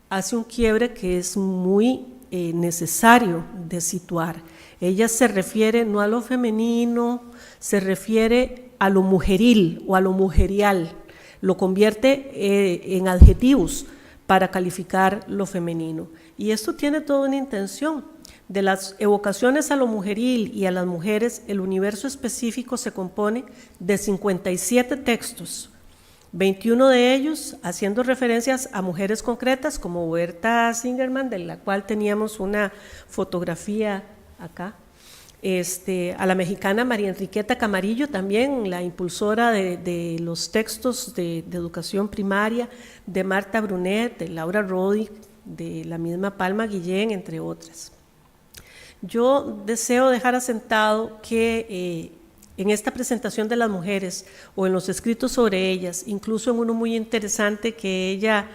hace un quiebre que es muy necesario de situar. Ella se refiere no a lo femenino, se refiere a lo mujeril o a lo mujerial, lo convierte en adjetivos para calificar lo femenino. Y esto tiene toda una intención. De las evocaciones a lo mujeril y a las mujeres, el universo específico se compone de 57 textos, 21 de ellos haciendo referencias a mujeres concretas como Berta Singerman, de la cual teníamos una fotografía acá, a la mexicana María Enriqueta Camarillo, también la impulsora de los textos de educación primaria, de Marta Brunet, de Laura Roddy, de la misma Palma Guillén, entre otras. Yo deseo dejar asentado que en esta presentación de las mujeres o en los escritos sobre ellas, incluso en uno muy interesante que ella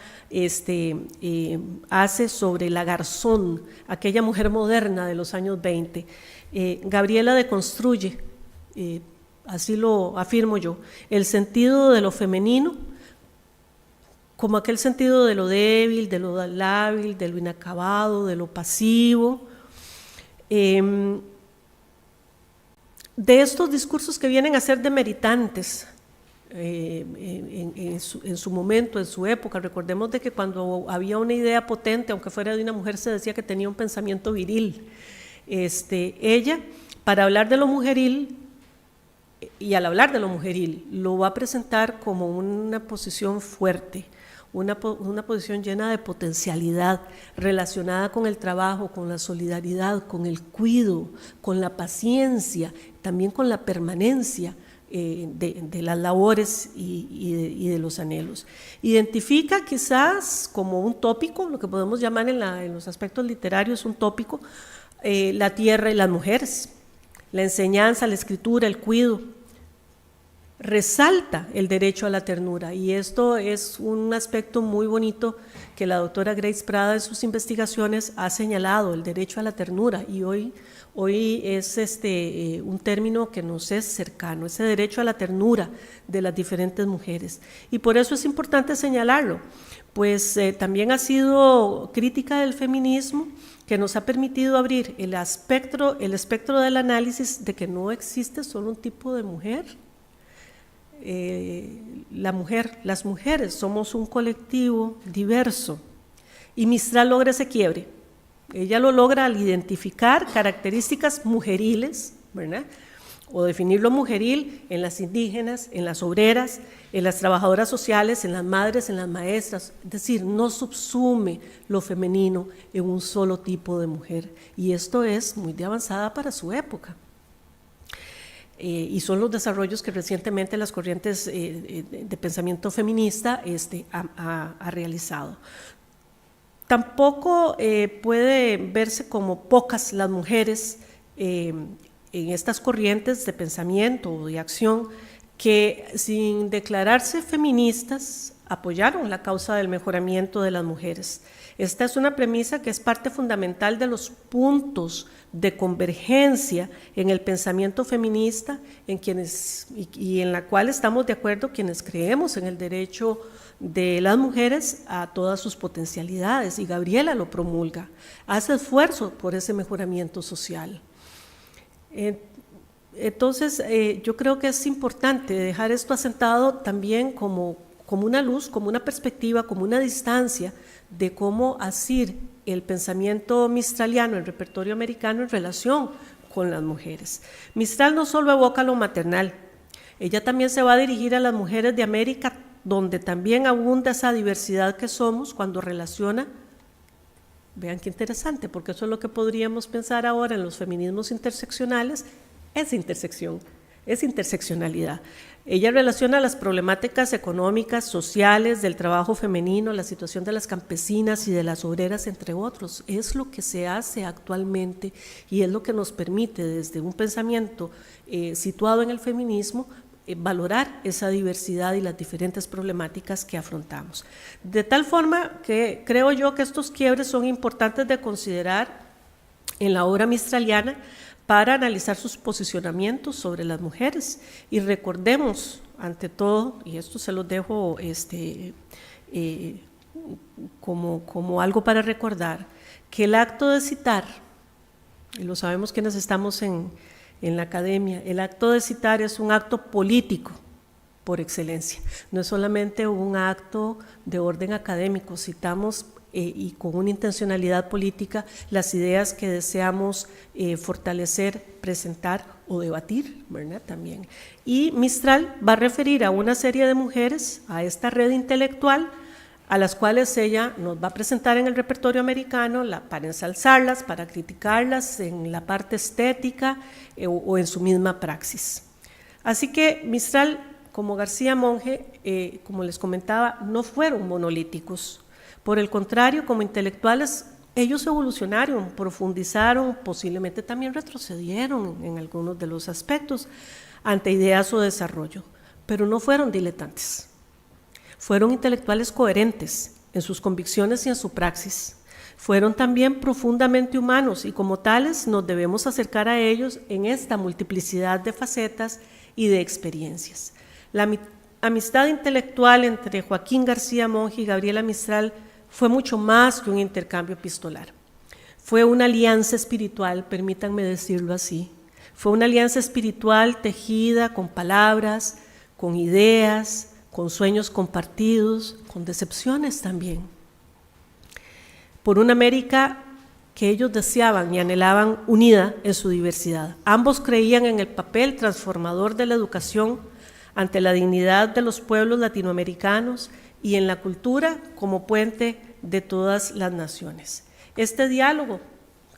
hace sobre la Garzón, aquella mujer moderna de los años 20, Gabriela deconstruye, así lo afirmo yo, el sentido de lo femenino como aquel sentido de lo débil, de lo lábil, de lo inacabado, de lo pasivo, de estos discursos que vienen a ser demeritantes en su momento, en su época. Recordemos de que cuando había una idea potente, aunque fuera de una mujer, se decía que tenía un pensamiento viril. Ella, para hablar de lo mujeril, y al hablar de lo mujeril, lo va a presentar como una posición fuerte, una posición llena de potencialidad, relacionada con el trabajo, con la solidaridad, con el cuidado, con la paciencia, también con la permanencia de las labores y de los anhelos. Identifica quizás como un tópico, lo que podemos llamar en los aspectos literarios un tópico, la tierra y las mujeres, la enseñanza, la escritura, el cuidado. Resalta el derecho a la ternura, y esto es un aspecto muy bonito que la doctora Grace Prada en sus investigaciones ha señalado, el derecho a la ternura, y hoy es un término que nos es cercano, ese derecho a la ternura de las diferentes mujeres, y por eso es importante señalarlo, pues también ha sido crítica del feminismo, que nos ha permitido abrir el espectro del análisis de que no existe solo un tipo de mujer. Las mujeres somos un colectivo diverso, y Mistral logra ese quiebre. Ella lo logra al identificar características mujeriles, ¿verdad? O definir lo mujeril en las indígenas, en las obreras, en las trabajadoras sociales, en las madres, en las maestras. Es decir, no subsume lo femenino en un solo tipo de mujer, y esto es muy de avanzada para su época. Y son los desarrollos que recientemente las corrientes de pensamiento feminista ha realizado. Tampoco puede verse como pocas las mujeres en estas corrientes de pensamiento o de acción que, sin declararse feministas, apoyaron la causa del mejoramiento de las mujeres. Esta es una premisa que es parte fundamental de los puntos de convergencia en el pensamiento feminista, y en la cual estamos de acuerdo quienes creemos en el derecho de las mujeres a todas sus potencialidades, y Gabriela lo promulga, hace esfuerzo por ese mejoramiento social. Entonces, yo creo que es importante dejar esto asentado también como una luz, como una perspectiva, como una distancia de cómo asir el pensamiento mistraliano, el repertorio americano en relación con las mujeres. Mistral no solo evoca lo maternal, ella también se va a dirigir a las mujeres de América, donde también abunda esa diversidad que somos, cuando relaciona, vean qué interesante, porque eso es lo que podríamos pensar ahora en los feminismos interseccionales, esa intersección, esa interseccionalidad. Ella relaciona las problemáticas económicas, sociales, del trabajo femenino, la situación de las campesinas y de las obreras, entre otros. Es lo que se hace actualmente, y es lo que nos permite, desde un pensamiento situado en el feminismo, valorar esa diversidad y las diferentes problemáticas que afrontamos. De tal forma que creo yo que estos quiebres son importantes de considerar en la obra mistraliana, para analizar sus posicionamientos sobre las mujeres. Y recordemos, ante todo, y esto se los dejo como algo para recordar, que el acto de citar, y lo sabemos quienes estamos en la academia, el acto de citar es un acto político por excelencia, no es solamente un acto de orden académico. Citamos y con una intencionalidad política las ideas que deseamos fortalecer, presentar o debatir, ¿verdad? También. Y Mistral va a referir a una serie de mujeres, a esta red intelectual, a las cuales ella nos va a presentar en el repertorio americano para ensalzarlas, para criticarlas en la parte estética o en su misma praxis. Así que Mistral, como García Monge, como les comentaba, no fueron monolíticos. Por el contrario, como intelectuales, Ellos evolucionaron, profundizaron, posiblemente también retrocedieron en algunos de los aspectos ante ideas o desarrollo, pero no fueron diletantes. Fueron intelectuales coherentes en sus convicciones y en su praxis. Fueron también profundamente humanos y como tales nos debemos acercar a ellos en esta multiplicidad de facetas y de experiencias. La amistad intelectual entre Joaquín García Monge y Gabriela Mistral fue mucho más que un intercambio epistolar. Fue una alianza espiritual, permítanme decirlo así. Fue una alianza espiritual tejida con palabras, con ideas, con sueños compartidos, con decepciones también. Por una América que ellos deseaban y anhelaban unida en su diversidad. Ambos creían en el papel transformador de la educación ante la dignidad de los pueblos latinoamericanos y en la cultura como puente de todas las naciones. Este diálogo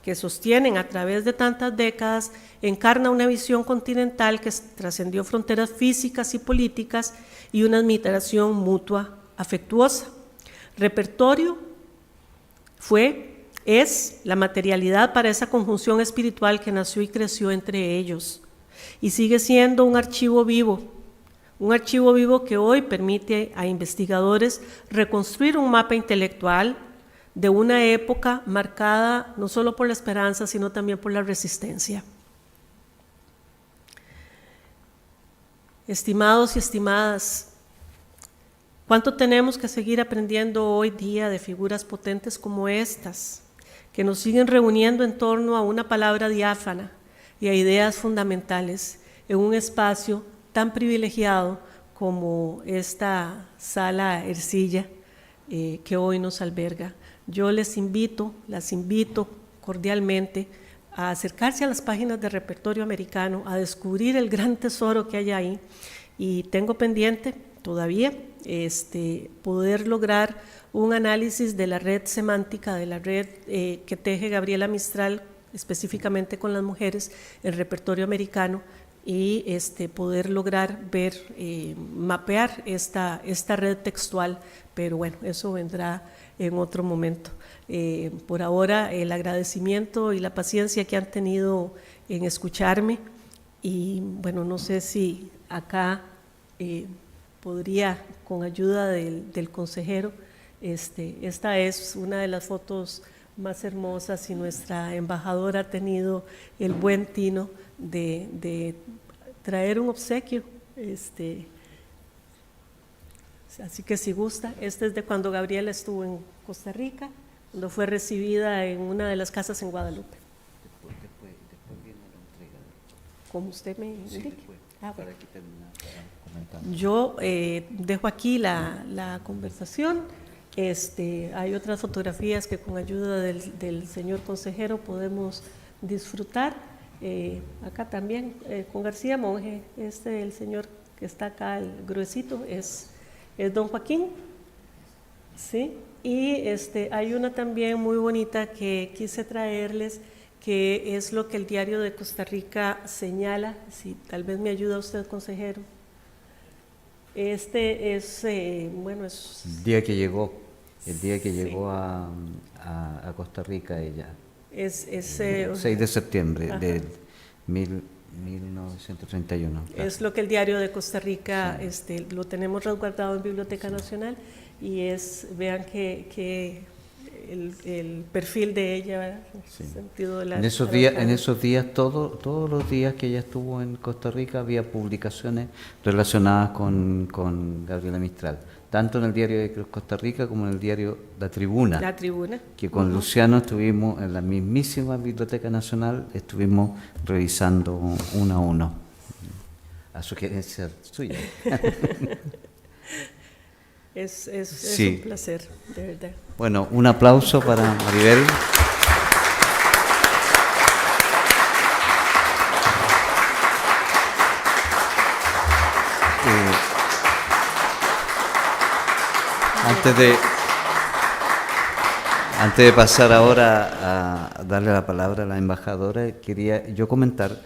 que sostienen a través de tantas décadas encarna una visión continental que trascendió fronteras físicas y políticas y una admiración mutua afectuosa. Repertorio es la materialidad para esa conjunción espiritual que nació y creció entre ellos y sigue siendo un archivo vivo que hoy permite a investigadores reconstruir un mapa intelectual de una época marcada no solo por la esperanza, sino también por la resistencia. Estimados y estimadas, ¿cuánto tenemos que seguir aprendiendo hoy día de figuras potentes como estas, que nos siguen reuniendo en torno a una palabra diáfana y a ideas fundamentales en un espacio tan privilegiado como esta sala Ercilla que hoy nos alberga? Yo las invito cordialmente a acercarse a las páginas de Repertorio Americano, a descubrir el gran tesoro que hay ahí, y tengo pendiente todavía poder lograr un análisis de la red semántica, de la red que teje Gabriela Mistral específicamente con las mujeres, el Repertorio Americano, y poder lograr ver, mapear esta red textual, pero bueno, eso vendrá en otro momento. Por ahora, el agradecimiento y la paciencia que han tenido en escucharme, y bueno, no sé si acá podría, con ayuda del consejero, esta es una de las fotos más hermosas y nuestra embajadora ha tenido el buen tino de traer un obsequio, así que si gusta, es de cuando Gabriela estuvo en Costa Rica, cuando fue recibida en una de las casas en Guadalupe. Después viene la entrega. Como usted me indique. Después, bueno. para aquí terminar, para comentar. Yo dejo aquí la conversación. Hay otras fotografías que con ayuda del señor consejero podemos disfrutar. Acá también con García Monge, el señor que está acá, el gruesito, es don Joaquín, ¿sí? Y hay una también muy bonita que quise traerles, que es lo que el Diario de Costa Rica señala. Si tal vez me ayuda usted, consejero. Es bueno, es El día que llegó Sí. a Costa Rica ella. el 6 de septiembre del 1931. Claro. Es lo que el Diario de Costa Rica, lo tenemos resguardado en Biblioteca Nacional, y vean que el perfil de ella, ¿verdad? Sí. En el sentido de la En esos días, todos los días que ella estuvo en Costa Rica había publicaciones relacionadas con Gabriela Mistral, tanto en el Diario de Costa Rica como en el diario La Tribuna. La Tribuna. Que con Luciano estuvimos en la mismísima Biblioteca Nacional, estuvimos revisando uno a uno, a sugerencia suya. Es Sí. un placer, de verdad. Bueno, un aplauso para Maribel. Antes de pasar ahora a darle la palabra a la embajadora, quería yo comentar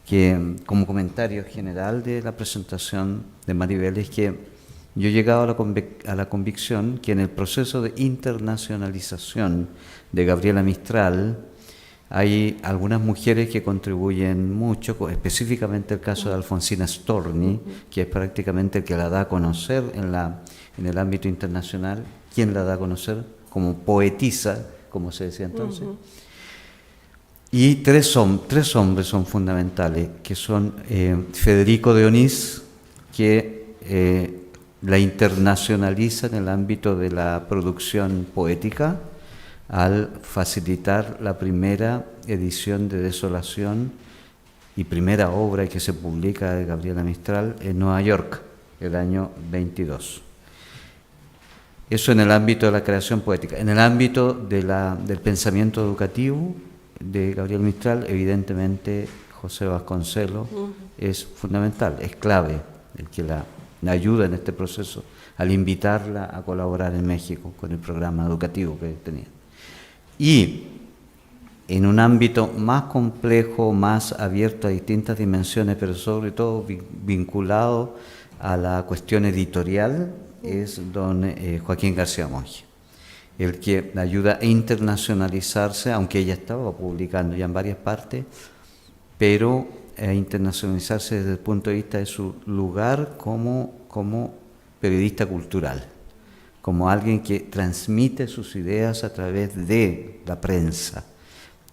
que, como comentario general de la presentación de Maribel, es que yo he llegado a la convicción que en el proceso de internacionalización de Gabriela Mistral hay algunas mujeres que contribuyen mucho, específicamente el caso de Alfonsina Storni, que es prácticamente el que la da a conocer en el ámbito internacional. ¿Quién la da a conocer? Como poetisa, como se decía entonces. Y tres hombres son fundamentales, que son Federico de Onís, que la internacionaliza en el ámbito de la producción poética, al facilitar la primera edición de Desolación y primera obra que se publica de Gabriela Mistral en Nueva York, el año 22. Eso en el ámbito de la creación poética. En el ámbito del pensamiento educativo de Gabriela Mistral, evidentemente José Vasconcelos es fundamental, es clave, el que la ayuda en este proceso, al invitarla a colaborar en México con el programa educativo que tenía. Y en un ámbito más complejo, más abierto a distintas dimensiones, pero sobre todo vinculado a la cuestión editorial, es don Joaquín García Monge, el que ayuda a internacionalizarse, aunque ella estaba publicando ya en varias partes, pero a internacionalizarse desde el punto de vista de su lugar como periodista cultural, como alguien que transmite sus ideas a través de la prensa,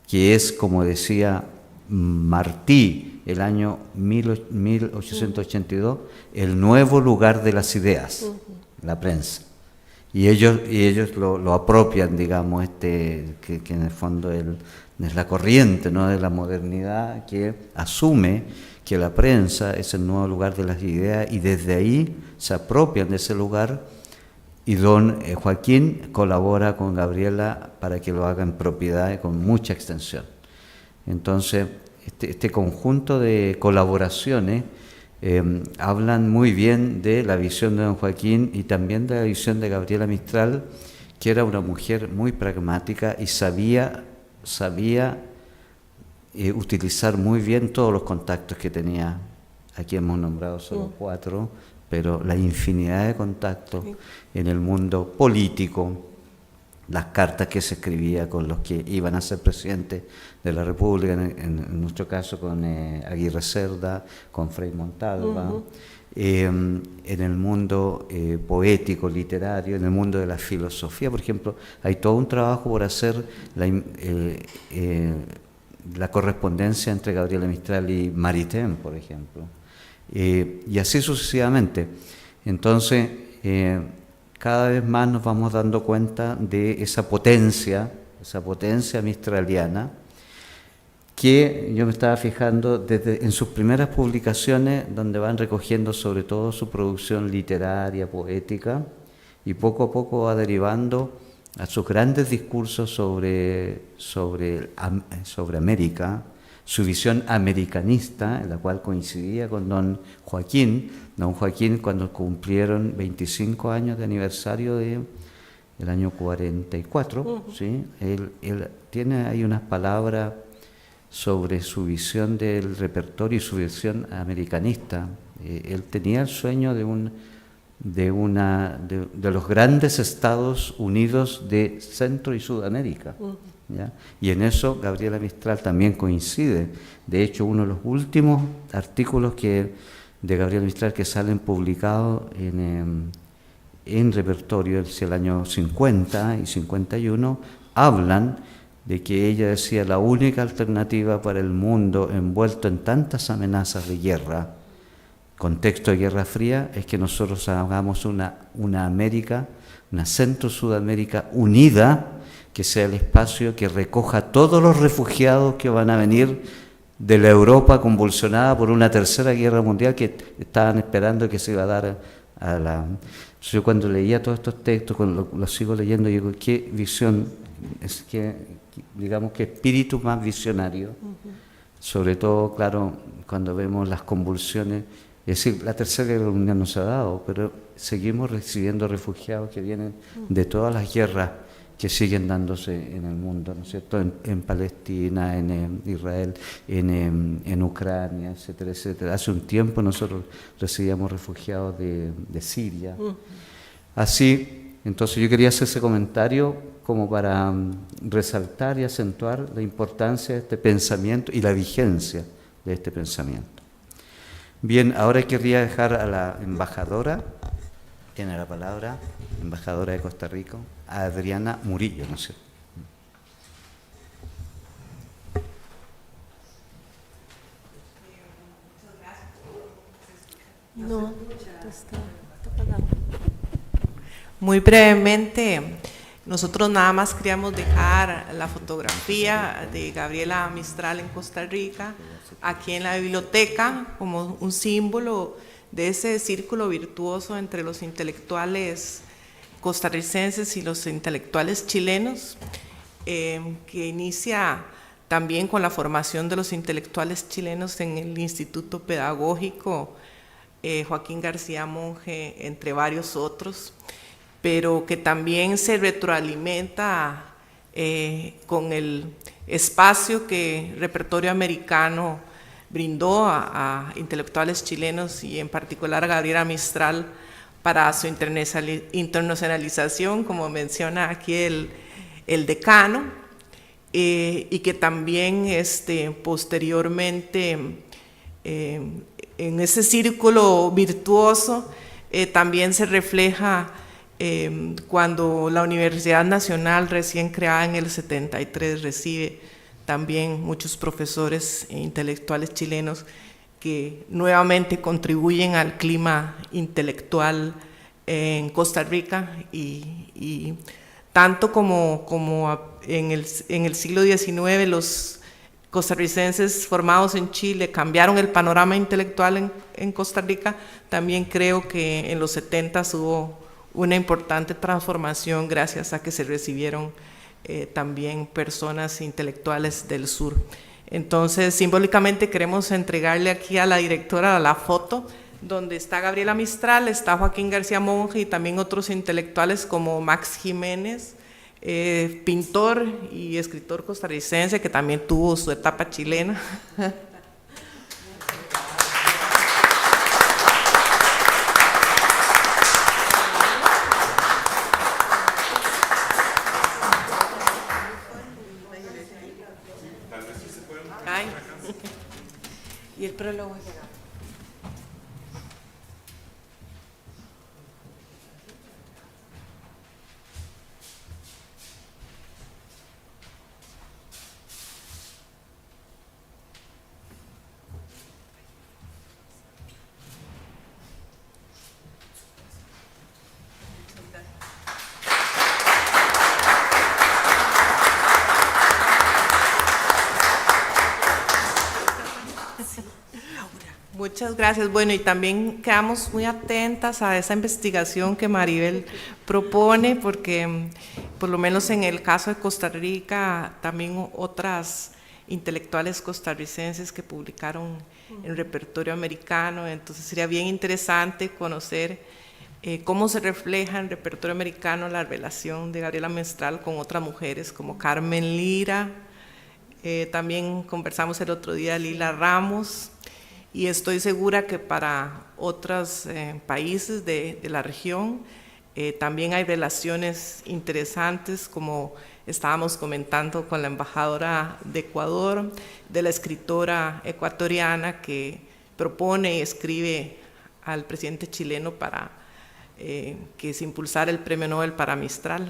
que es, como decía Martí, el año 1882, el nuevo lugar de las ideas, la prensa. Y ellos lo apropian, digamos, que en el fondo es la corriente, ¿no?, de la modernidad, que asume que la prensa es el nuevo lugar de las ideas, y desde ahí se apropian de ese lugar. Y don Joaquín colabora con Gabriela para que lo haga en propiedad y con mucha extensión. Entonces, este conjunto de colaboraciones hablan muy bien de la visión de don Joaquín y también de la visión de Gabriela Mistral, que era una mujer muy pragmática y sabía utilizar muy bien todos los contactos que tenía. Aquí hemos nombrado solo 4, pero la infinidad de contactos en el mundo político, las cartas que se escribía con los que iban a ser presidentes de la República, en nuestro caso con Aguirre Cerda, con Frei Montalva, en el mundo poético, literario, en el mundo de la filosofía, por ejemplo, hay todo un trabajo por hacer la correspondencia entre Gabriela Mistral y Maritain, por ejemplo. Y así sucesivamente. Entonces, cada vez más nos vamos dando cuenta de esa potencia mistraliana, que yo me estaba fijando en sus primeras publicaciones, donde van recogiendo sobre todo su producción literaria, poética, y poco a poco va derivando a sus grandes discursos sobre América, su visión americanista, en la cual coincidía con don Joaquín. Don Joaquín, cuando cumplieron 25 años de aniversario del año 44, ¿sí? Él tiene ahí unas palabras sobre su visión del repertorio y su visión americanista. Él tenía el sueño de los grandes Estados Unidos de Centro y Sudamérica. ¿Ya? Y en eso Gabriela Mistral también coincide. De hecho, uno de los últimos artículos de Gabriela Mistral que salen publicados en repertorio, es el año 50 y 51, hablan de que ella decía: la única alternativa para el mundo envuelto en tantas amenazas de guerra, contexto de Guerra Fría, es que nosotros hagamos una América, una Centro-Sudamérica unida, que sea el espacio que recoja todos los refugiados que van a venir de la Europa convulsionada por una tercera guerra mundial, que estaban esperando que se iba a dar a la... Yo cuando leía todos estos textos, cuando los sigo leyendo, digo, qué visión, digamos, qué espíritu más visionario. Sobre todo, claro, cuando vemos las convulsiones. Es decir, la tercera guerra mundial no se ha dado, pero seguimos recibiendo refugiados que vienen de todas las guerras que siguen dándose en el mundo, ¿no es cierto? En Palestina, en Israel, en Ucrania, etcétera, etcétera. Hace un tiempo nosotros recibíamos refugiados de Siria. Así, entonces yo quería hacer ese comentario como para resaltar y acentuar la importancia de este pensamiento y la vigencia de este pensamiento. Bien, ahora querría dejar a la embajadora, tiene la palabra, embajadora de Costa Rica, Adriana Murillo, ¿no es cierto? No, está apagado. Muy brevemente, nosotros nada más queríamos dejar la fotografía de Gabriela Mistral en Costa Rica, aquí en la biblioteca, como un símbolo de ese círculo virtuoso entre los intelectuales costarricenses y los intelectuales chilenos, que inicia también con la formación de los intelectuales chilenos en el Instituto Pedagógico Joaquín García Monge, entre varios otros, pero que también se retroalimenta con el espacio que Repertorio Americano brindó a intelectuales chilenos y en particular a Gabriela Mistral para su internacionalización, como menciona aquí el decano, y que también posteriormente en ese círculo virtuoso también se refleja cuando la Universidad Nacional, recién creada en el 73, recibe también muchos profesores e intelectuales chilenos que nuevamente contribuyen al clima intelectual en Costa Rica y tanto como en el siglo XIX los costarricenses formados en Chile cambiaron el panorama intelectual en Costa Rica, también creo que en los 70 hubo una importante transformación gracias a que se recibieron también personas intelectuales del sur. Entonces, simbólicamente queremos entregarle aquí a la directora la foto donde está Gabriela Mistral, está Joaquín García Monge y también otros intelectuales como Max Jiménez, pintor y escritor costarricense que también tuvo su etapa chilena. Y el prólogo es acá. Muchas gracias. Bueno, y también quedamos muy atentas a esa investigación que Maribel propone, porque por lo menos en el caso de Costa Rica, también otras intelectuales costarricenses que publicaron en Repertorio Americano, entonces sería bien interesante conocer cómo se refleja en Repertorio Americano la relación de Gabriela Mistral con otras mujeres como Carmen Lira, también conversamos el otro día Lila Ramos, y estoy segura que para otros países de la región también hay relaciones interesantes, como estábamos comentando con la embajadora de Ecuador, de la escritora ecuatoriana que propone y escribe al presidente chileno para que se impulsara el Premio Nobel para Mistral.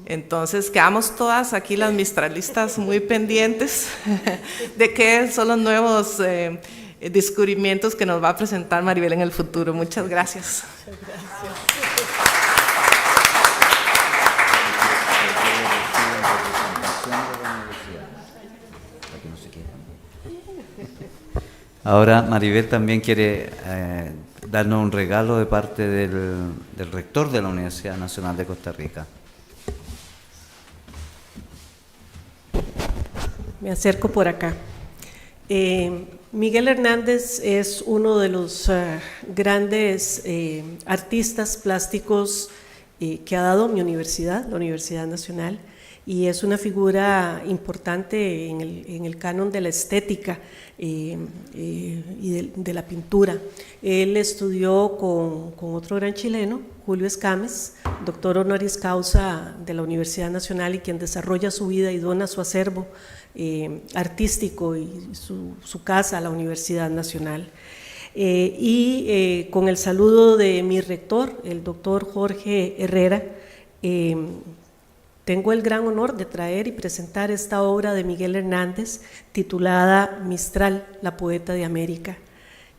Entonces quedamos todas aquí las mistralistas muy pendientes de qué son los nuevos descubrimientos que nos va a presentar Maribel en el futuro. Muchas gracias. Muchas gracias. Ahora Maribel también quiere darnos un regalo de parte del rector de la Universidad Nacional de Costa Rica. Me acerco por acá. Miguel Hernández es uno de los grandes artistas plásticos que ha dado mi universidad, la Universidad Nacional, y es una figura importante en el canon de la estética y de la pintura. Él estudió con otro gran chileno, Julio Escames, doctor honoris causa de la Universidad Nacional y quien desarrolla su vida y dona su acervo artístico y su casa a la Universidad Nacional. Con el saludo de mi rector, el doctor Jorge Herrera, tengo el gran honor de traer y presentar esta obra de Miguel Hernández titulada Mistral, la poeta de América.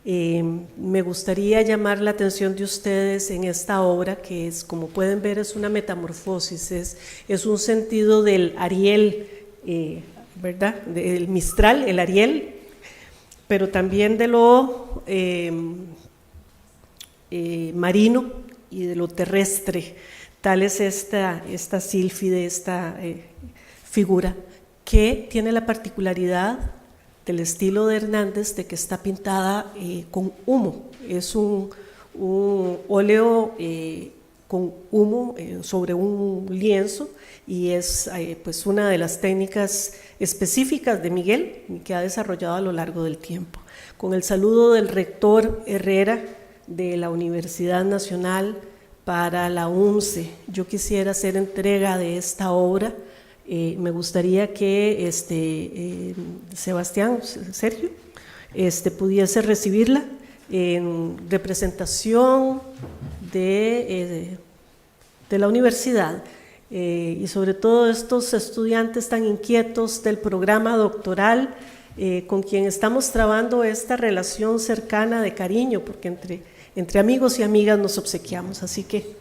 Me gustaría llamar la atención de ustedes en esta obra, que es, como pueden ver, es una metamorfosis, es un sentido del Ariel, ¿verdad? Del Mistral, el Ariel, pero también de lo marino y de lo terrestre. Tal es esta sílfide, esta figura, que tiene la particularidad del estilo de Hernández de que está pintada con humo. Es un óleo con humo sobre un lienzo y es pues una de las técnicas específicas de Miguel que ha desarrollado a lo largo del tiempo. Con el saludo del rector Herrera de la Universidad Nacional para la UNCE, yo quisiera hacer entrega de esta obra. Me gustaría que Sergio, pudiese recibirla en representación de la universidad y sobre todo estos estudiantes tan inquietos del programa doctoral con quien estamos trabando esta relación cercana de cariño, porque entre amigos y amigas nos obsequiamos, así que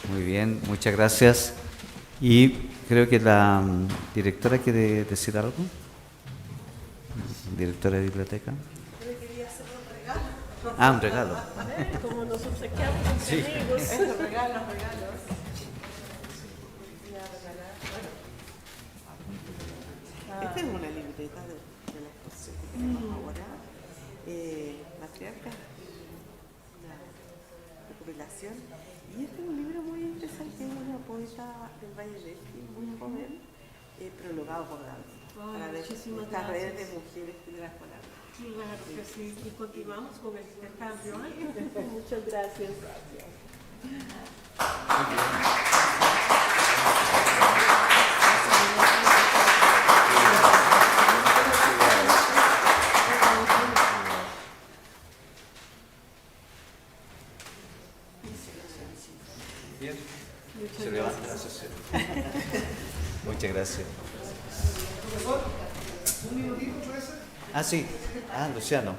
Muy bien, muchas gracias. Y creo que la directora quiere decir algo. Directora de biblioteca. Yo quería hacer un regalo. Ah, un regalo. como nos obsequiamos entre amigos. Regalos. Voy a regalar, esta es una libreta de la exposición que tenemos ahora. Matriarca, una recopilación. Y este es un libro muy interesante, es una poeta del Valle del Este, muy joven, prologado por Danza, para ver esta red de mujeres que las palabras. Claro que sí, y continuamos con el intercambio. Muchas gracias. Bien. Se levanta la sesión. Muchas gracias. Profesor, un minutito, ¿puede ser? Ah, sí. Ah, Luciano.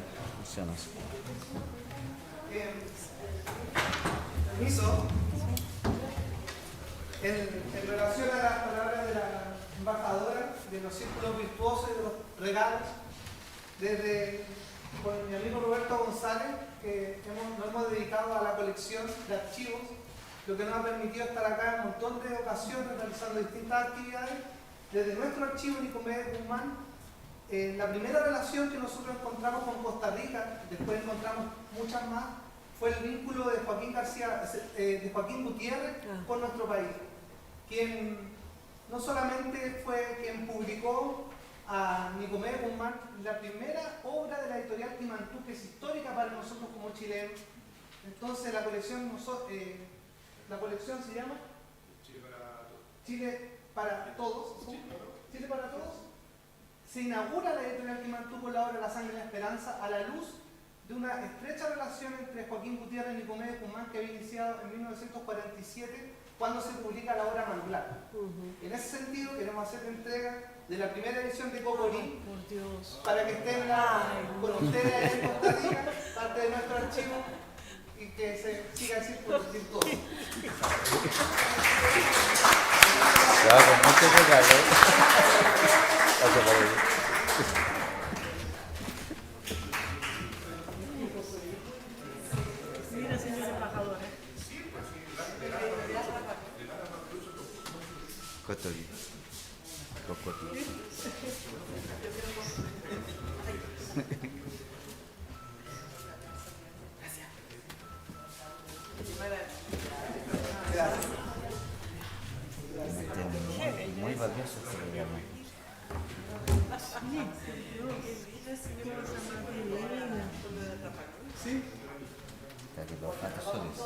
Permiso. En relación a las palabras de la embajadora, de los círculos virtuosos y de los regalos, desde con mi amigo Roberto González, que nos hemos dedicado a la colección de archivos, lo que nos ha permitido estar acá en un montón de ocasiones realizando distintas actividades. Desde nuestro archivo Nicomedes Guzmán, la primera relación que nosotros encontramos con Costa Rica, después encontramos muchas más, fue el vínculo de Joaquín Gutiérrez con nuestro país, quien no solamente fue quien publicó a Nicomedes Guzmán la primera obra de la editorial Quimantú, que es histórica para nosotros como chilenos. Entonces la colección se llama Chile para Todos. Chile para Todos. Se inaugura la editorial Quimantú con la obra La Sangre y la Esperanza a la luz de una estrecha relación entre Joaquín Gutiérrez y Nicomedes Guzmán que había iniciado en 1947 cuando se publica la obra Manglar. En ese sentido queremos hacer entrega de la primera edición de Cocorí para que estén con ustedes en Costa Rica, parte de nuestro archivo, y que se siga así por decir todo. va con mucho regalo. Pasa por ahí. Mira, señora embajadora. Cotorri. Cocotti. Muy valioso este regalo. Para que los atesores.